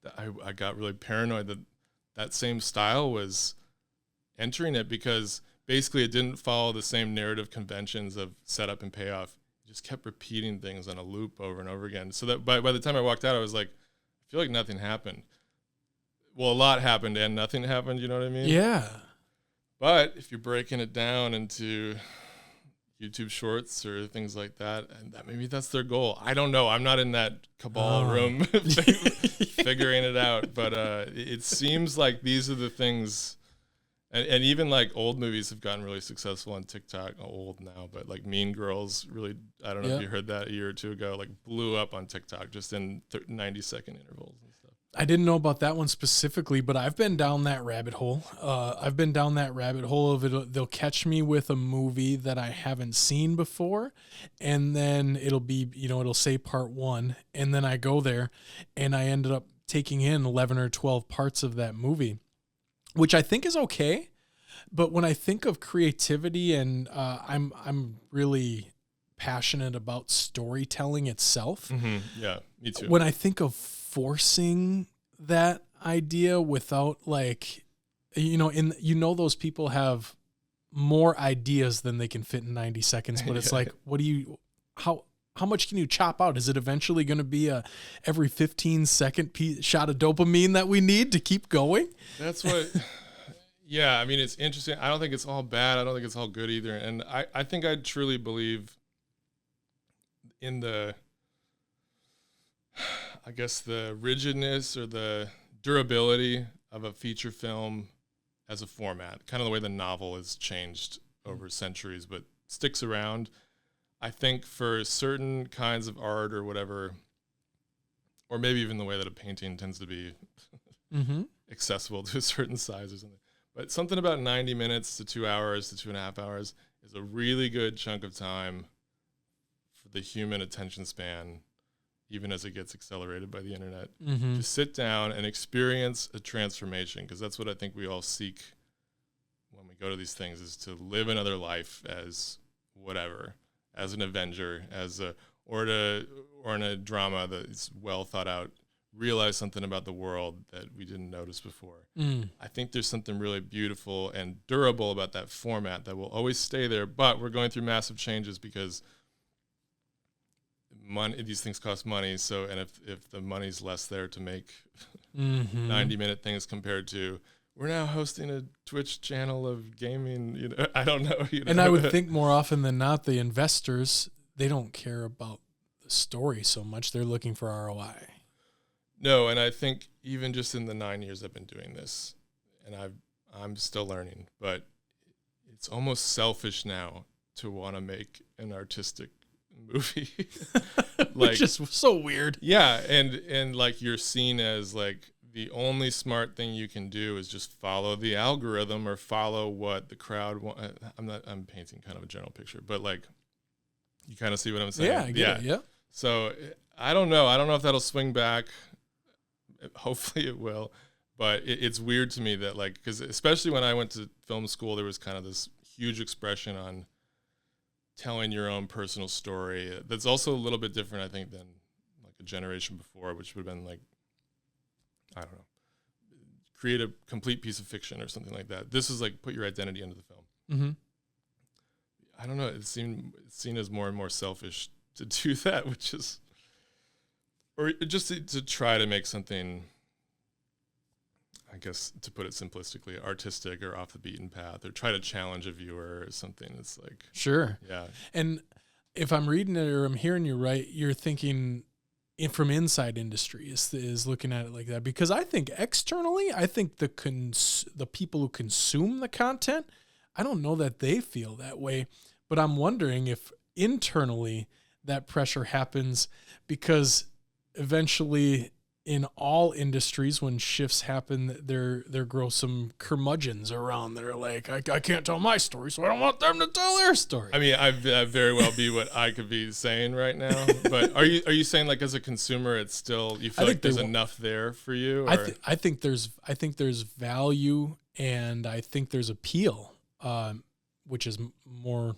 that I got really paranoid that same style was entering it because basically it didn't follow the same narrative conventions of setup and payoff. It just kept repeating things on a loop over and over again. So that by the time I walked out, I was like, I feel like nothing happened. Well, a lot happened and nothing happened, you know what I mean? Yeah. But if you're breaking it down into YouTube shorts or things like that, and maybe that's their goal. I don't know. I'm not in that cabal room figuring it out, but it seems like these are the things. And even like old movies have gotten really successful on TikTok. Old now, but like Mean Girls really, I don't know if you heard that a year or two ago, like blew up on TikTok just in 90-second intervals and stuff. I didn't know about that one specifically, but I've been down that rabbit hole. Of it. They'll catch me with a movie that I haven't seen before, and then it'll be, it'll say part 1, and then I go there, and I ended up taking in 11 or 12 parts of that movie, which I think is okay. But when I think of creativity, and I'm really passionate about storytelling itself. Mm-hmm. Yeah, me too. When I think of forcing that idea without those people have more ideas than they can fit in 90 seconds, but it's like, how much can you chop out? Is it eventually going to be a every 15-second shot of dopamine that we need to keep going? That's what, yeah, I mean, it's interesting. I don't think it's all bad. I don't think it's all good either. And I think I truly believe in the rigidness or the durability of a feature film as a format, kind of the way the novel has changed over centuries, but sticks around. I think for certain kinds of art or whatever, or maybe even the way that a painting tends to be accessible to a certain size or something. But something about 90 minutes to 2 hours to 2.5 hours is a really good chunk of time for the human attention span, even as it gets accelerated by the internet. To sit down and experience a transformation, because that's what I think we all seek when we go to these things, is to live another life as whatever, as an Avenger, or in a drama that is well thought out, realize something about the world that we didn't notice before. I think there's something really beautiful and durable about that format that will always stay there, but we're going through massive changes because these things cost money. So, and if the money's less there to make 90-minute things compared to, we're now hosting a Twitch channel of gaming, I don't know. And I would think more often than not, the investors, they don't care about the story so much. They're looking for ROI. No, and I think even just in the 9 years I've been doing this, and I'm still learning, but it's almost selfish now to want to make an artistic movie. Which is so weird. Yeah, and like you're seen as like the only smart thing you can do is just follow the algorithm or follow what the crowd wants. I'm painting kind of a general picture, but like you kind of see what I'm saying. Yeah, I get it. Yeah. So I don't know if that'll swing back. Hopefully it will, but it's weird to me that, like, because especially when I went to film school, there was kind of this huge expression on telling your own personal story. That's also a little bit different, I think, than like a generation before, which would have been like, I don't know, create a complete piece of fiction or something like that. This is like put your identity into the film. I don't know. It's seen as more and more selfish to do that, which is, or just to try to make something, I guess, to put it simplistically, artistic or off the beaten path, or try to challenge a viewer or something. It's like, sure. Yeah. And if I'm reading it or I'm hearing you right, you're thinking from inside industry is looking at it like that. Because I think externally, I think the people who consume the content, I don't know that they feel that way, but I'm wondering if internally that pressure happens, because eventually in all industries, when shifts happen, there grow some curmudgeons around that are like, I can't tell my story, so I don't want them to tell their story. I mean, I very well be what I could be saying right now. But are you saying, like, as a consumer, it's still, you feel like there's enough there for you? Or? I think there's value, and I think there's appeal, which is more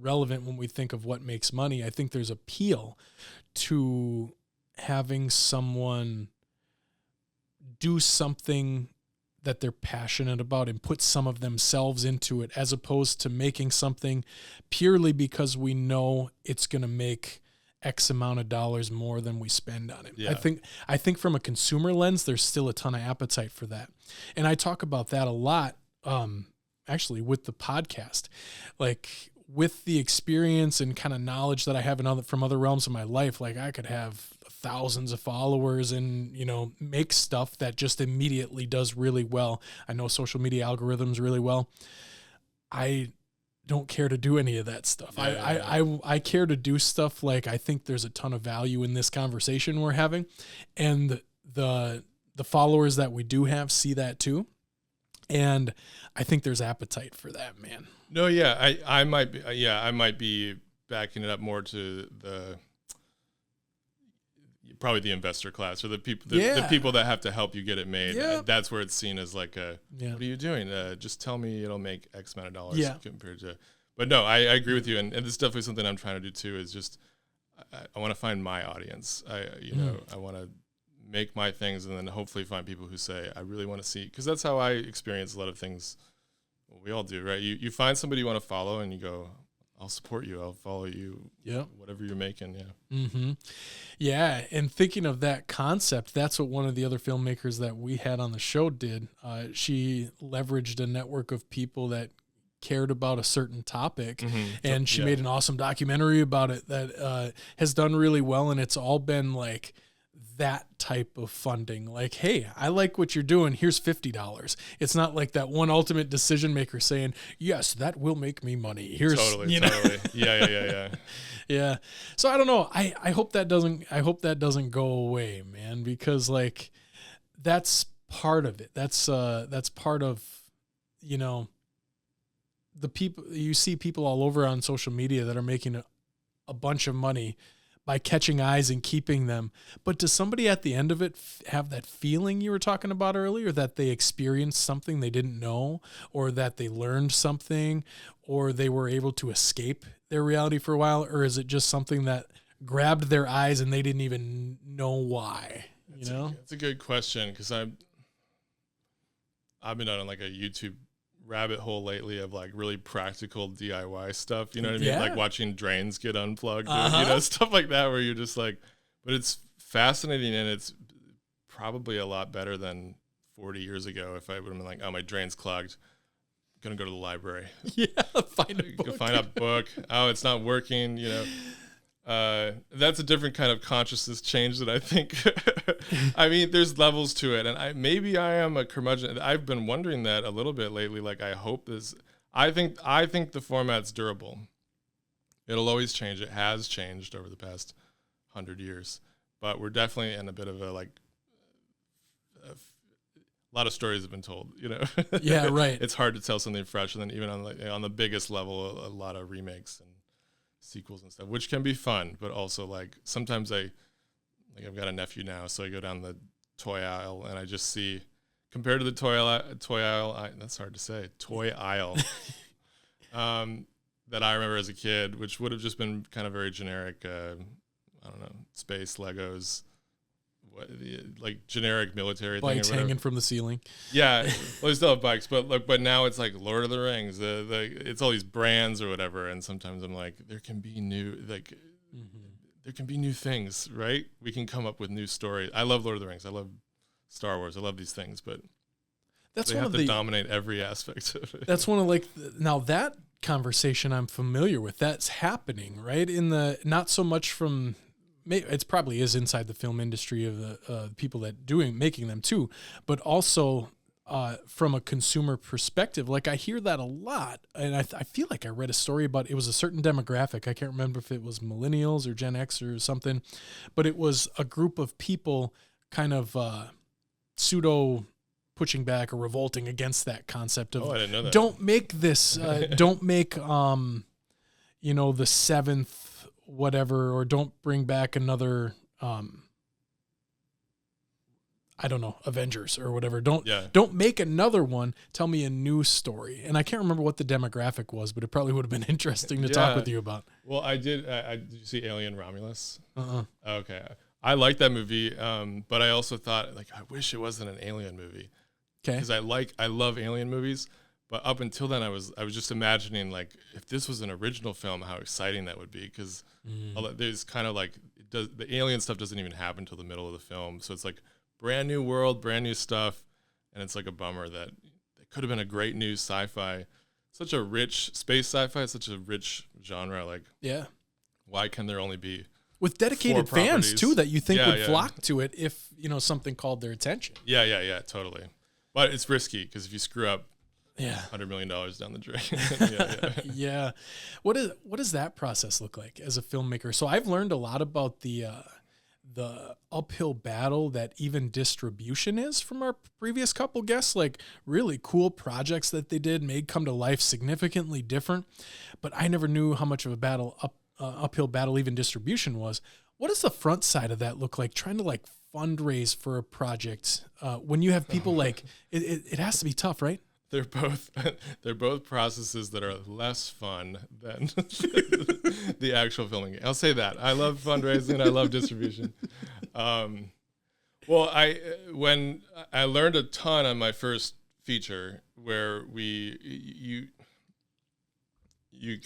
relevant when we think of what makes money. I think there's appeal to having someone do something that they're passionate about and put some of themselves into it, as opposed to making something purely because we know it's going to make X amount of dollars more than we spend on it. Yeah. I think from a consumer lens, there's still a ton of appetite for that. And I talk about that a lot, actually with the podcast, like with the experience and kind of knowledge that I have from other realms of my life. Like I could have thousands of followers and, make stuff that just immediately does really well. I know social media algorithms really well. I don't care to do any of that stuff. I care to do stuff like I think there's a ton of value in this conversation we're having, and the followers that we do have see that too, and I think there's appetite for that, man. No, yeah, I might be backing it up more to probably the investor class or the people that have to help you get it made. Yeah. That's where it's seen as like what are you doing? Just tell me it'll make X amount of dollars compared to. But no, I agree with you, and this is definitely something I'm trying to do too. Is just I want to find my audience. I want to make my things, and then hopefully find people who say I really want to see, because that's how I experience a lot of things. Well, we all do, right? You find somebody you want to follow, and you go, I'll support you. I'll follow you. Yeah. Whatever you're making. Yeah. Mm-hmm. Yeah. And thinking of that concept, that's what one of the other filmmakers that we had on the show did. She leveraged a network of people that cared about a certain topic, and she made an awesome documentary about it that has done really well. And it's all been like that type of funding. Like, hey, I like what you're doing. Here's $50. It's not like that one ultimate decision maker saying, yes, that will make me money. Here's totally. Yeah. Yeah. So I don't know. I hope that doesn't go away, man, because like that's part of it. That's part of, the people. You see people all over on social media that are making a bunch of money by catching eyes and keeping them. But does somebody at the end of it have that feeling you were talking about earlier, that they experienced something they didn't know, or that they learned something, or they were able to escape their reality for a while? Or is it just something that grabbed their eyes and they didn't even know why? That's a good question, because I've been on like a YouTube rabbit hole lately of like really practical DIY stuff, you know what I mean? Yeah. Like watching drains get unplugged, or, stuff like that, where you're just like, but it's fascinating, and it's probably a lot better than 40 years ago. If I would have been like, oh, my drain's clogged, I'm gonna go to the library. Yeah, find a book. Oh, it's not working, that's a different kind of consciousness change that I think. I mean, there's levels to it, and maybe I am a curmudgeon. I've been wondering that a little bit lately. Like, I hope this. I think the format's durable. It'll always change. It has changed over the past 100 years, but we're definitely in a bit of a lot of stories have been told. Yeah, right. It's hard to tell something fresh, and then even on the biggest level, a lot of remakes and sequels and stuff, which can be fun, but also like sometimes I've got a nephew now, so I go down the toy aisle and I just see, compared to the toy aisle, that's hard to say, toy aisle, that I remember as a kid, which would have just been kind of very generic, I don't know, space, Legos, like generic military bikes thing, hanging from the ceiling. Yeah, well, they still have bikes, but now it's like Lord of the Rings. It's all these brands or whatever, and sometimes I'm like, there can be new things, right? We can come up with new stories. I love Lord of the Rings. I love Star Wars. I love these things, but they have to dominate every aspect of it. That's one of now that conversation I'm familiar with. That's happening, right? Not so much from. It probably is inside the film industry of the people that making them too, but also from a consumer perspective. Like, I hear that a lot, and I feel like I read a story about, it was a certain demographic. I can't remember if it was millennials or Gen X or something, but it was a group of people kind of pseudo pushing back or revolting against that concept of, I didn't know that. Don't make this, don't make, the seventh whatever, or don't bring back another I don't know, Avengers or whatever. Don't make another one. Tell me a new story. And I can't remember what the demographic was, but it probably would have been interesting to talk with you about. Well, I did. Did you see Alien Romulus? Okay, I liked that movie, but I also thought, like, I wish it wasn't an alien movie. Okay, because I love alien movies, But up until then, I was just imagining like if this was an original film, how exciting that would be, because there's kind of like the alien stuff doesn't even happen until the middle of the film, so it's like brand new world, brand new stuff, and it's like a bummer that it could have been a great new sci-fi, such a rich space sci-fi, such a rich genre. Like, yeah, why can there only be with dedicated 4 fans properties? too that you think would Yeah. flock to it if something called their attention? Yeah, totally. But it's risky because if you screw up, Yeah, $100 million down the drain. Yeah. yeah. What does that process look like as a filmmaker? So I've learned a lot about the uphill battle that even distribution is from our previous couple guests, like really cool projects that they did made come to life significantly different. But I never knew how much of a uphill battle even distribution was. What does the front side of that look like, trying to like fundraise for a project when you have people like it has to be tough, right? They're both processes that are less fun than the actual filming. I'll say that. I love fundraising. I love distribution. Well, when I learned a ton on my first feature, where you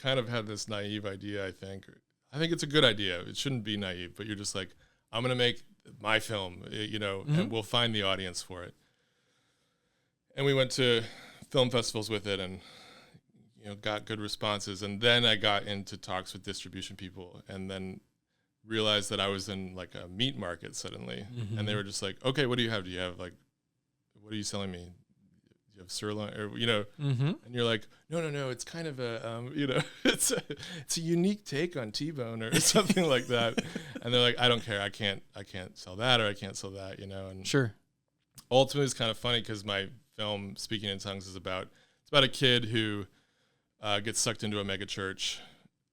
kind of have this naive idea. I think it's a good idea. It shouldn't be naive, but you're just like, I'm gonna make my film, and we'll find the audience for it. And we went to film festivals with it, and got good responses. And then I got into talks with distribution people, and then realized that I was in like a meat market suddenly. And they were just like, okay, what do you have? Do you have like, what are you selling me? Do you have sirloin, or and you're like, no, it's kind of a it's a unique take on T-bone or something like that. And they're like, I don't care, I can't sell that, or I can't sell that, and Sure. Ultimately it's kind of funny because my film Speaking in Tongues is about a kid who gets sucked into a mega church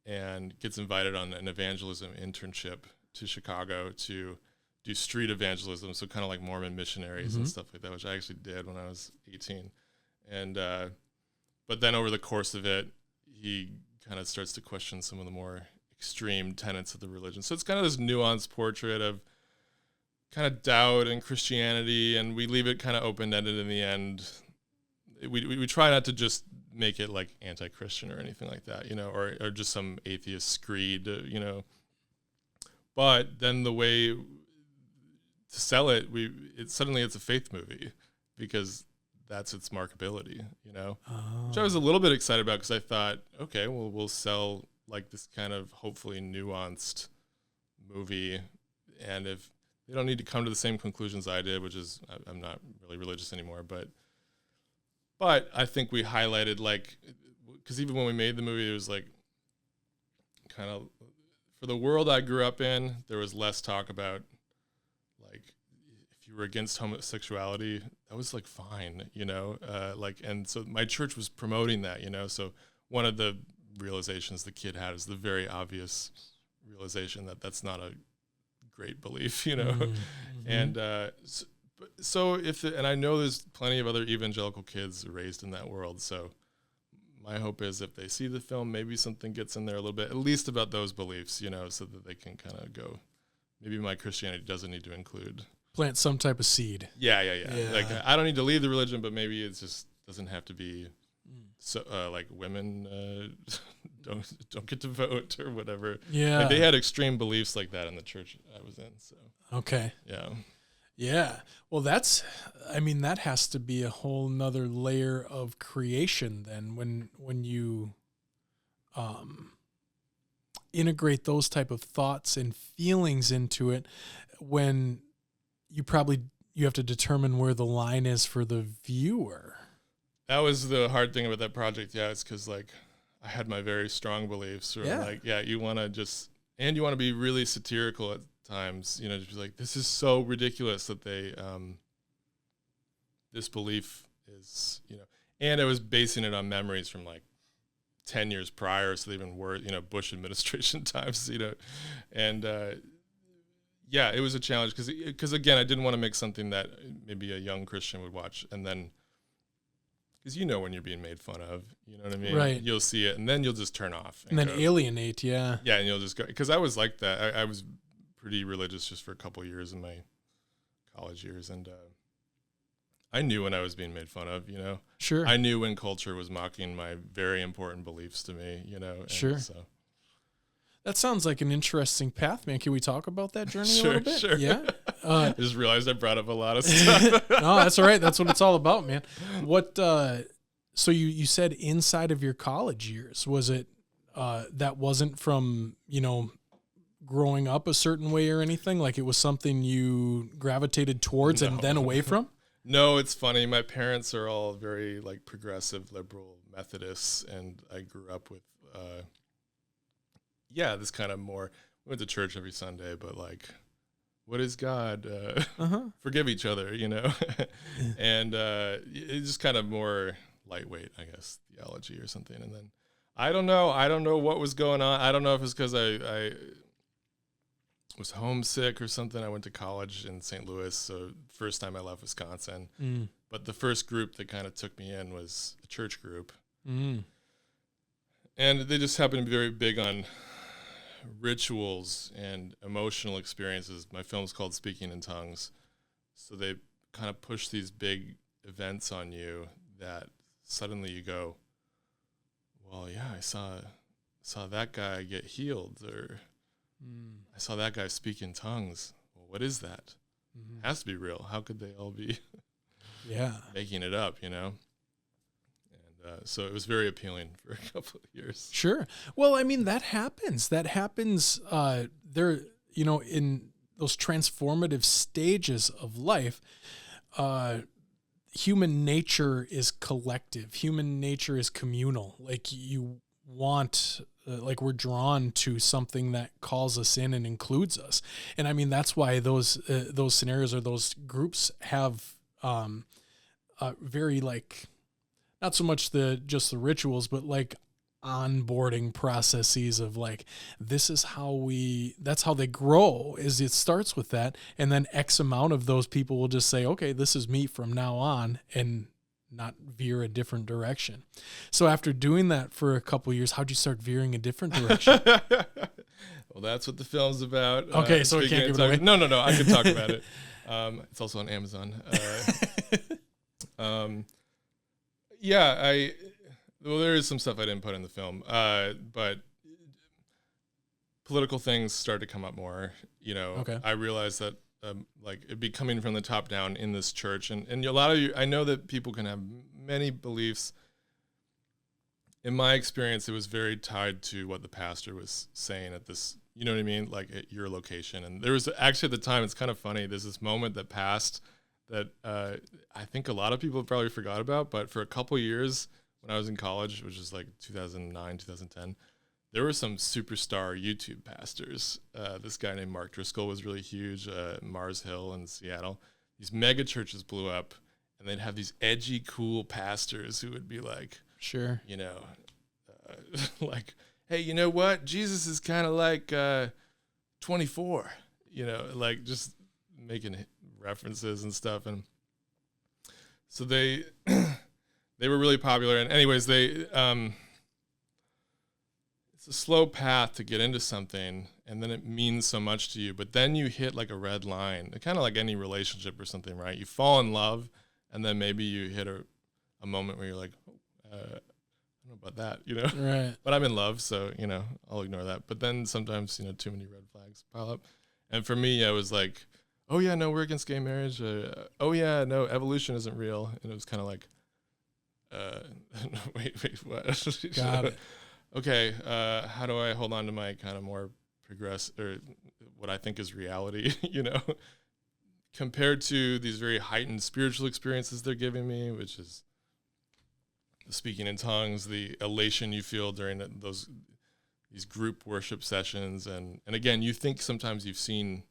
and gets invited on an evangelism internship to Chicago to do street evangelism, so kind of like Mormon missionaries and stuff like that, which I actually did when I was 18. And but then over the course of it, he kind of starts to question some of the more extreme tenets of the religion. So it's kind of this nuanced portrait of kind of doubt and Christianity, and we leave it kind of open-ended in the end. We try not to just make it like anti-Christian or anything like that, or just some atheist screed, But then the way to sell it, suddenly it's a faith movie because that's its marketability, which I was a little bit excited about because I thought, okay, well, we'll sell like this kind of hopefully nuanced movie, and if they don't need to come to the same conclusions I did, which is I'm not really religious anymore, but I think we highlighted, like, because even when we made the movie, it was like kind of for the world I grew up in, there was less talk about like if you were against homosexuality, that was like fine, and so my church was promoting that, so one of the realizations the kid had is the very obvious realization that that's not a great belief, and so and I know there's plenty of other evangelical kids raised in that world, so my hope is if they see the film, maybe something gets in there a little bit, at least about those beliefs, so that they can kind of go, maybe my Christianity doesn't need to include. Plant some type of seed. Yeah. Like, I don't need to leave the religion, but maybe it just doesn't have to be so like women don't get to vote or whatever. Yeah. Like, they had extreme beliefs like that in the church I was in, so. Okay. Yeah. Well, that has to be a whole nother layer of creation then when you integrate those type of thoughts and feelings into it, when you have to determine where the line is for the viewer. That was the hard thing about that project. Yeah. It's cause like I had my very strong beliefs, or you want to be really satirical at times, just be like, this is so ridiculous that they this belief is, and I was basing it on memories from like 10 years prior, so they even were, Bush administration times, and it was a challenge because again, I didn't want to make something that maybe a young Christian would watch, and then because when you're being made fun of, you know what I mean? Right. You'll see it, and then you'll just turn off. And then alienate, yeah. Yeah, and you'll just go, because I was like that. I was pretty religious just for a couple of years in my college years, and I knew when I was being made fun of, you know. Sure. I knew when culture was mocking my very important beliefs to me, you know. And sure. So. That sounds like an interesting path, man. Can we talk about that journey a Sure, little bit? sure. Yeah. I just realized I brought up a lot of stuff. No, that's all right. That's what it's all about, man. What? So you said inside of your college years, was it that wasn't from, you know, growing up a certain way or anything? Like it was something you gravitated towards and then away from? No, it's funny. My parents are all very like progressive, liberal Methodists, and I grew up with, this kind of more. We went to church every Sunday, but like, what is God? Forgive each other, you know, and it's just kind of more lightweight, I guess, theology or something. And then I don't know what was going on. I don't know if it's because I was homesick or something. I went to college in St. Louis, so first time I left Wisconsin. But the first group that kind of took me in was a church group. And they just happened to be very big on rituals and emotional experiences. My film's called Speaking in Tongues. So they kind of push these big events on you that suddenly you go, well, yeah, I saw that guy get healed, or I saw that guy speak in tongues. Well, what is that? It has to be real. How could they all be making it up, you know? And so it was very appealing for a couple of years. Sure. Well, I mean, that happens. There, you know, in those transformative stages of life, human nature is collective. Human nature is communal. Like you want, like we're drawn to something that calls us in and includes us. And I mean, that's why those scenarios or those groups have very like, not so much just the rituals, but like onboarding processes of like, that's how they grow, is it starts with that. And then X amount of those people will just say, okay, this is me from now on, and not veer a different direction. So after doing that for a couple of years, how'd you start veering a different direction? Well, that's what the film's about. Okay, so we can't give it away. No, I can talk about it. It's also on Amazon. There is some stuff I didn't put in the film, but political things started to come up more. You know, Okay. I realized that like it'd be coming from the top down in this church, and a lot of you, I know that people can have many beliefs. In my experience, it was very tied to what the pastor was saying at this, you know what I mean, like at your location. And there was actually at the time, it's kind of funny, there's this moment that passed that I think a lot of people probably forgot about, but for a couple years when I was in college, which is like 2009, 2010, there were some superstar YouTube pastors. This guy named Mark Driscoll was really huge, Mars Hill in Seattle. These mega churches blew up, and they'd have these edgy, cool pastors who would be like, sure, you know, like, hey, you know what? Jesus is kind of like 24, you know, like just making references and stuff. And so they were really popular. And anyways, it's a slow path to get into something, and then it means so much to you. But then you hit like a red line, kind of like any relationship or something, right? You fall in love, and then maybe you hit a moment where you're like, I don't know about that, you know? right? But I'm in love, so, you know, I'll ignore that. But then sometimes, you know, too many red flags pile up. And for me, I was like, oh, yeah, no, we're against gay marriage. Oh, yeah, no, evolution isn't real. And it was kind of like, wait, what? Got it. Okay, how do I hold on to my kind of more or what I think is reality, you know, compared to these very heightened spiritual experiences they're giving me, which is the speaking in tongues, the elation you feel during these group worship sessions. And again, you think sometimes you've seen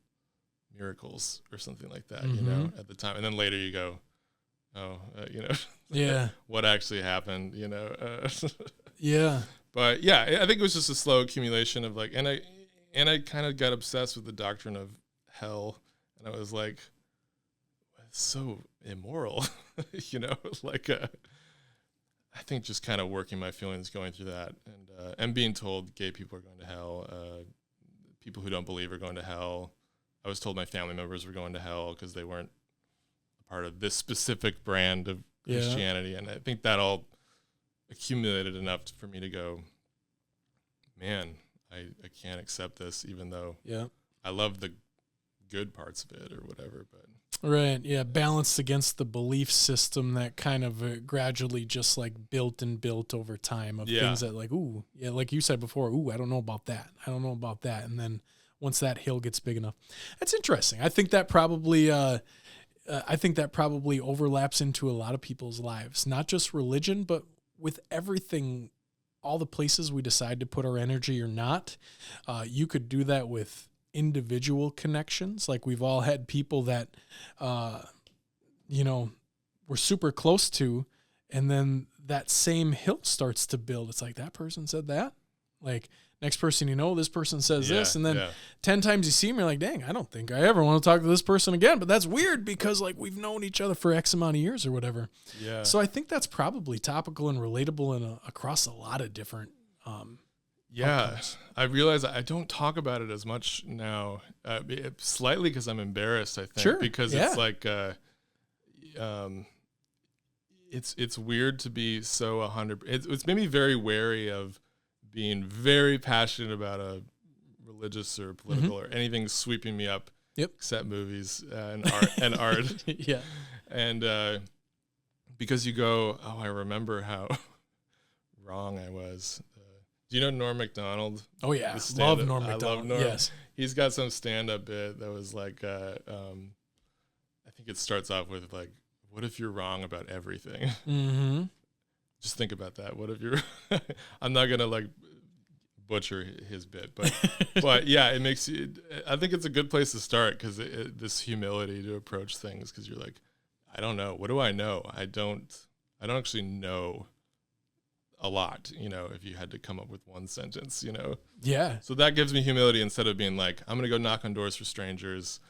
miracles or something like that, you know, at the time. And then later you go, oh, you know, yeah, what actually happened, you know? Yeah. But yeah, I think it was just a slow accumulation of like, and I kind of got obsessed with the doctrine of hell, and I was like, it's so immoral, you know, like, I think just kind of working my feelings going through that, and being told gay people are going to hell, people who don't believe are going to hell. I was told my family members were going to hell because they weren't a part of this specific brand of Christianity. And I think that all accumulated enough for me to go, man, I can't accept this, even though I love the good parts of it or whatever. But right, yeah, balanced against the belief system that kind of gradually just like built over time of things that like, ooh, yeah, like you said before, ooh, I don't know about that. And then once that hill gets big enough, that's interesting. I think that probably overlaps into a lot of people's lives, not just religion, but with everything, all the places we decide to put our energy or not. You could do that with individual connections. Like we've all had people that, we're super close to, and then that same hill starts to build. It's like that person said that, like next person, this person says this. And then 10 times you see them, you're like, dang, I don't think I ever want to talk to this person again. But that's weird because like we've known each other for X amount of years or whatever. Yeah. So I think that's probably topical and relatable and across a lot of different outcomes. I realize I don't talk about it as much now, slightly because I'm embarrassed, I think, because it's like, it's weird to be so 100. It's made me very wary of being very passionate about a religious or political or anything sweeping me up, except movies and art. Yeah. And because you go, oh, I remember how wrong I was. Do you know Norm Macdonald? Oh, yeah. Love Norm Macdonald. I love Norm. Yes. He's got some stand-up bit that was like, I think it starts off with like, what if you're wrong about everything? Mm-hmm. Just think about that. What if you're, I'm not going to like butcher his bit, but yeah, it makes you, I think it's a good place to start because this humility to approach things. Cause you're like, I don't know. What do I know? I don't actually know a lot, if you had to come up with one sentence, Yeah. So that gives me humility instead of being like, I'm going to go knock on doors for strangers,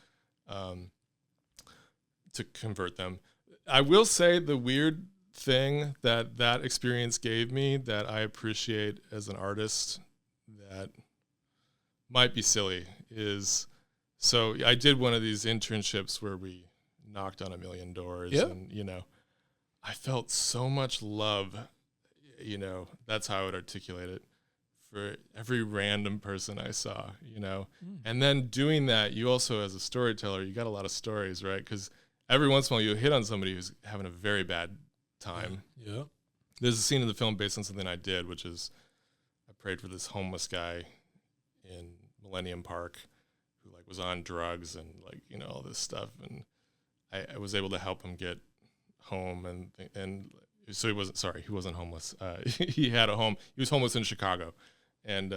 to convert them. I will say the weird thing that experience gave me that I appreciate as an artist that might be silly is, so I did one of these internships where we knocked on a million doors and, I felt so much love, that's how I would articulate it, for every random person I saw, and then doing that, you also, as a storyteller, you got a lot of stories, right? Because every once in a while you hit on somebody who's having a very bad time. Yeah. There's a scene in the film based on something I did, which is I prayed for this homeless guy in Millennium Park who like was on drugs and like, all this stuff. And I was able to help him get home and so he wasn't homeless. He had a home. He was homeless in Chicago. And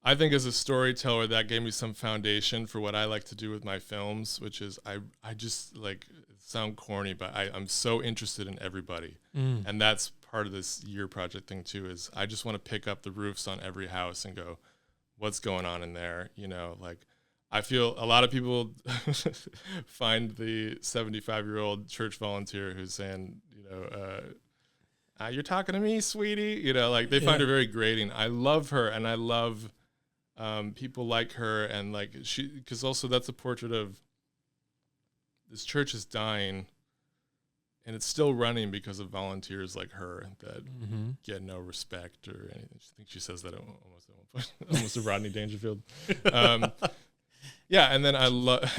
I think as a storyteller, that gave me some foundation for what I like to do with my films, which is I just like sound corny, but I'm so interested in everybody. And that's part of this year project thing too, is I just want to pick up the roofs on every house and go, what's going on in there? Like I feel a lot of people find the 75-year-old church volunteer who's saying, you're talking to me, sweetie, like they find her very grating. I love her. And I love people like her, and like because also that's a portrait of this church is dying, and it's still running because of volunteers like her that get no respect or anything. I think she says that almost to Rodney Dangerfield. And then I love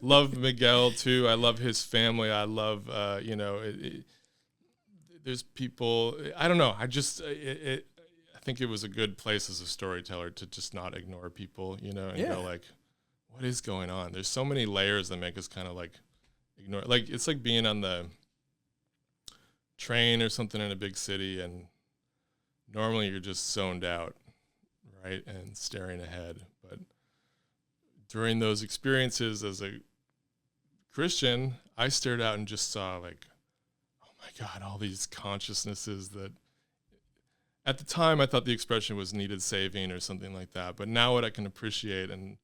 love Miguel too. I love his family. I love there's people. I don't know. I just I think it was a good place as a storyteller to just not ignore people, and go like, what is going on? There's so many layers that make us kind of like ignore. Like it's like being on the train or something in a big city, and normally you're just zoned out, right, and staring ahead. But during those experiences as a Christian, I stared out and just saw like, oh my God, all these consciousnesses that. At the time, I thought the expression was needed saving or something like that. But now what I can appreciate in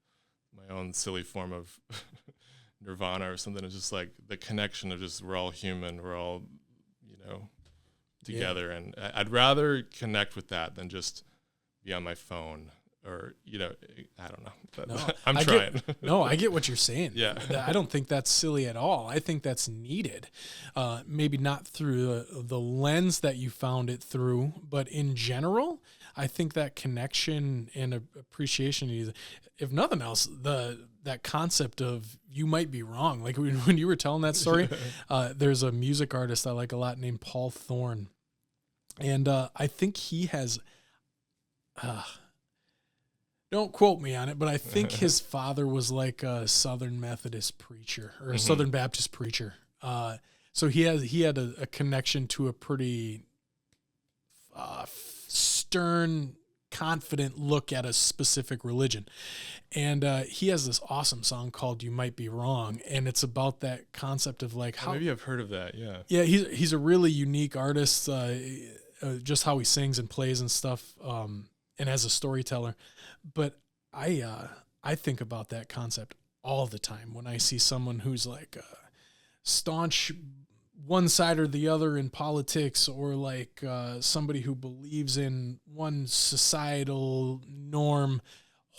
my own silly form of nirvana or something is just like the connection of just we're all human, we're all, together. And I'd rather connect with that than just be on my phone or, you know, I don't know. But No, I'm I trying. No, I get what you're saying. Yeah. I don't think that's silly at all. I think that's needed. Maybe not through the lens that you found it through, but in general, I think that connection and appreciation is, if nothing else, that concept of you might be wrong. Like when you were telling that story, there's a music artist I like a lot named Paul Thorne. And I think he has, don't quote me on it, but I think his father was like a Southern Methodist preacher or a Southern Baptist preacher. So he had a connection to a pretty stern, confident look at a specific religion. And he has this awesome song called "You Might Be Wrong," and it's about that concept of like how maybe I've heard of that. Yeah. Yeah, he's a really unique artist. Just how he sings and plays and stuff, and as a storyteller. But I think about that concept all the time when I see someone who's like staunch one side or the other in politics, or like somebody who believes in one societal norm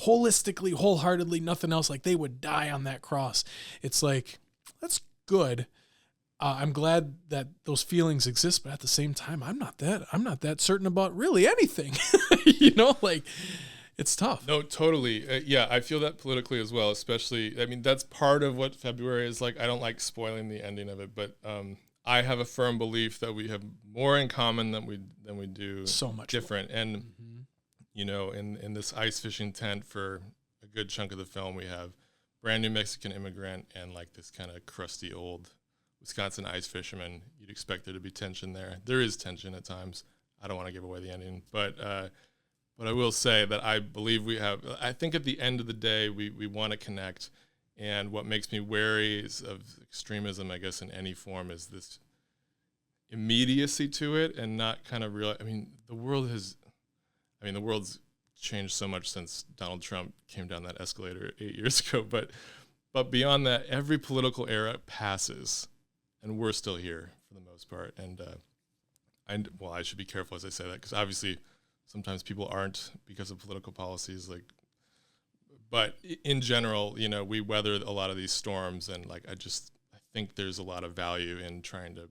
holistically, wholeheartedly, nothing else. Like they would die on that cross. It's like, that's good. I'm glad that those feelings exist, but at the same time, I'm not that certain about really anything. You know, like it's tough. No, totally. Yeah, I feel that politically as well, especially, I mean, that's part of what February is like. I don't like spoiling the ending of it, but I have a firm belief that we have more in common than we do so much different. More. And, you know, in this ice fishing tent for a good chunk of the film, we have brand new Mexican immigrant and like this kind of crusty old Wisconsin ice fisherman. You'd expect there to be tension there. There is tension at times. I don't want to give away the ending, but I will say that I believe I think at the end of the day, we want to connect. And what makes me wary of extremism, I guess, in any form is this immediacy to it and not kind of real. I mean, the world's changed so much since Donald Trump came down that escalator 8 years ago. But beyond that, every political era passes. And we're still here for the most part. And I should be careful as I say that, because obviously sometimes people aren't because of political policies. But in general, you know, we weather a lot of these storms, and like I think there's a lot of value in trying to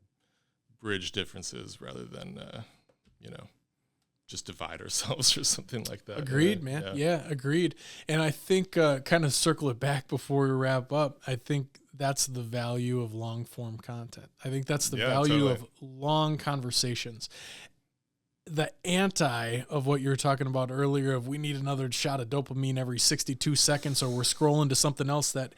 bridge differences rather than you know, just divide ourselves or something like that. Agreed, man. Yeah, agreed. And I think kind of circle it back before we wrap up. I think that's the value of long form content. I think that's the value of long conversations. The anti of what you were talking about earlier of we need another shot of dopamine every 62 seconds, or we're scrolling to something else that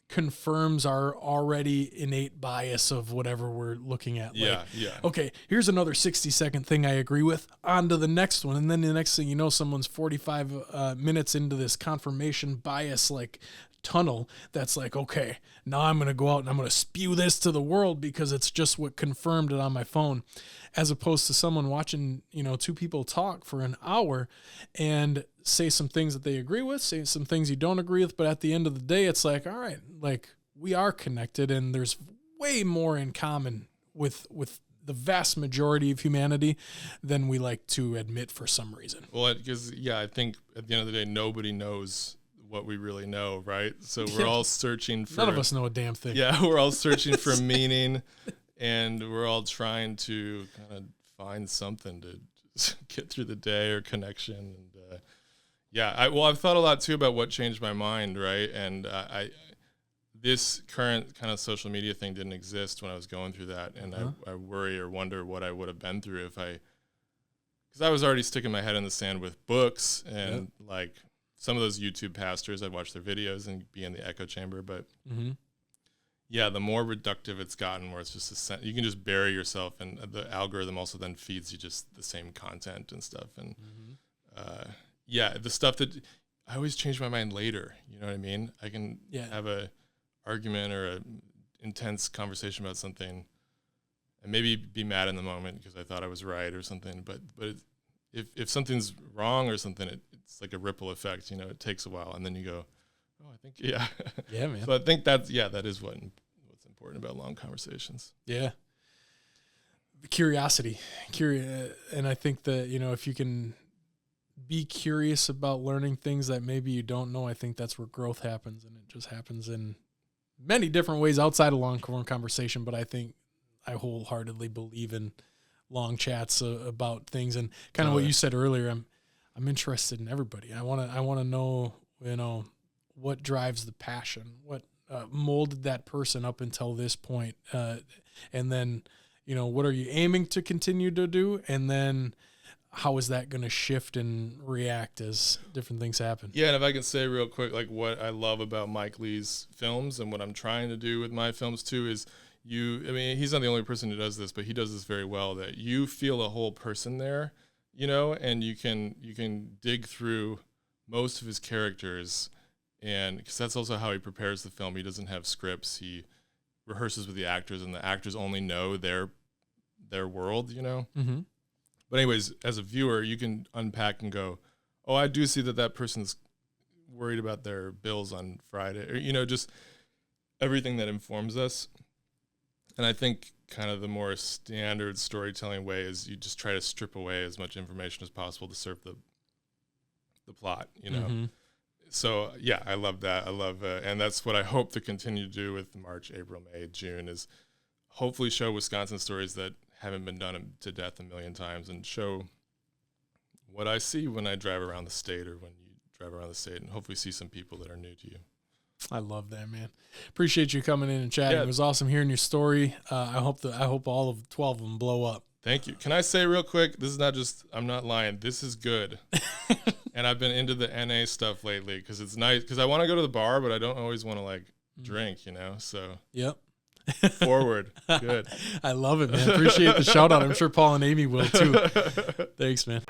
confirms our already innate bias of whatever we're looking at. Yeah. Okay, here's another 60-second thing I agree with. On to the next one. And then the next thing you know, someone's 45 minutes into this confirmation bias like tunnel that's like, okay, now I'm going to go out and I'm going to spew this to the world because it's just what confirmed it on my phone, as opposed to someone watching, you know, two people talk for an hour and say some things that they agree with, say some things you don't agree with, but at the end of the day, it's like, all right, like we are connected and there's way more in common with the vast majority of humanity than we like to admit for some reason. Well, because, I think at the end of the day, nobody knows what we really know, right? So we're all searching for... None of us know a damn thing. Yeah, we're all searching for meaning, and we're all trying to kind of find something to get through the day or connection. And I've thought a lot too about what changed my mind, right? And this current kind of social media thing didn't exist when I was going through that, and I worry or wonder what I would have been through because I was already sticking my head in the sand with books and like some of those YouTube pastors. I'd watch their videos and be in the echo chamber, but the more reductive it's gotten, where it's just you can just bury yourself, and the algorithm also then feeds you just the same content and stuff. And the stuff that I always change my mind later. You know what I mean? I can have a argument or a intense conversation about something, and maybe be mad in the moment because I thought I was right or something. But if something's wrong or something, it's like a ripple effect. You know, it takes a while, and then you go, "Oh, I think yeah, man." So I think that is what's important about long conversations. Yeah, curiosity, and I think that, you know, if you can be curious about learning things that maybe you don't know. I think that's where growth happens, and it just happens in many different ways outside of long-form conversation. But I think I wholeheartedly believe in long chats about things, and kind of what you said earlier. I'm interested in everybody. I want to know, what drives the passion, what molded that person up until this point, and then, what are you aiming to continue to do, and then how is that going to shift and react as different things happen? Yeah, and if I can say real quick, like what I love about Mike Leigh's films and what I'm trying to do with my films too is he's not the only person who does this, but he does this very well, that you feel a whole person there, and you can dig through most of his characters, and because that's also how he prepares the film. He doesn't have scripts. He rehearses with the actors, and the actors only know their world, Mm-hmm. But anyways, as a viewer, you can unpack and go, oh, I do see that person's worried about their bills on Friday, or, just everything that informs us. And I think kind of the more standard storytelling way is you just try to strip away as much information as possible to serve the plot, Mm-hmm. So yeah, I love that. I love, and that's what I hope to continue to do with March, April, May, June, is hopefully show Wisconsin stories that haven't been done to death a million times, and show what I see when I drive around the state, or when you drive around the state, and hopefully see some people that are new to you. I love that, man. Appreciate you coming in and chatting. Yeah. It was awesome hearing your story. I hope all of 12 of them blow up. Thank you. Can I say real quick, this is not just, I'm not lying, this is good. And I've been into the NA stuff lately because it's nice, because I want to go to the bar, but I don't always want to drink, so. Yep. Forward. Good. I love it, man. Appreciate the shout out. I'm sure Paul and Amy will too. Thanks, man.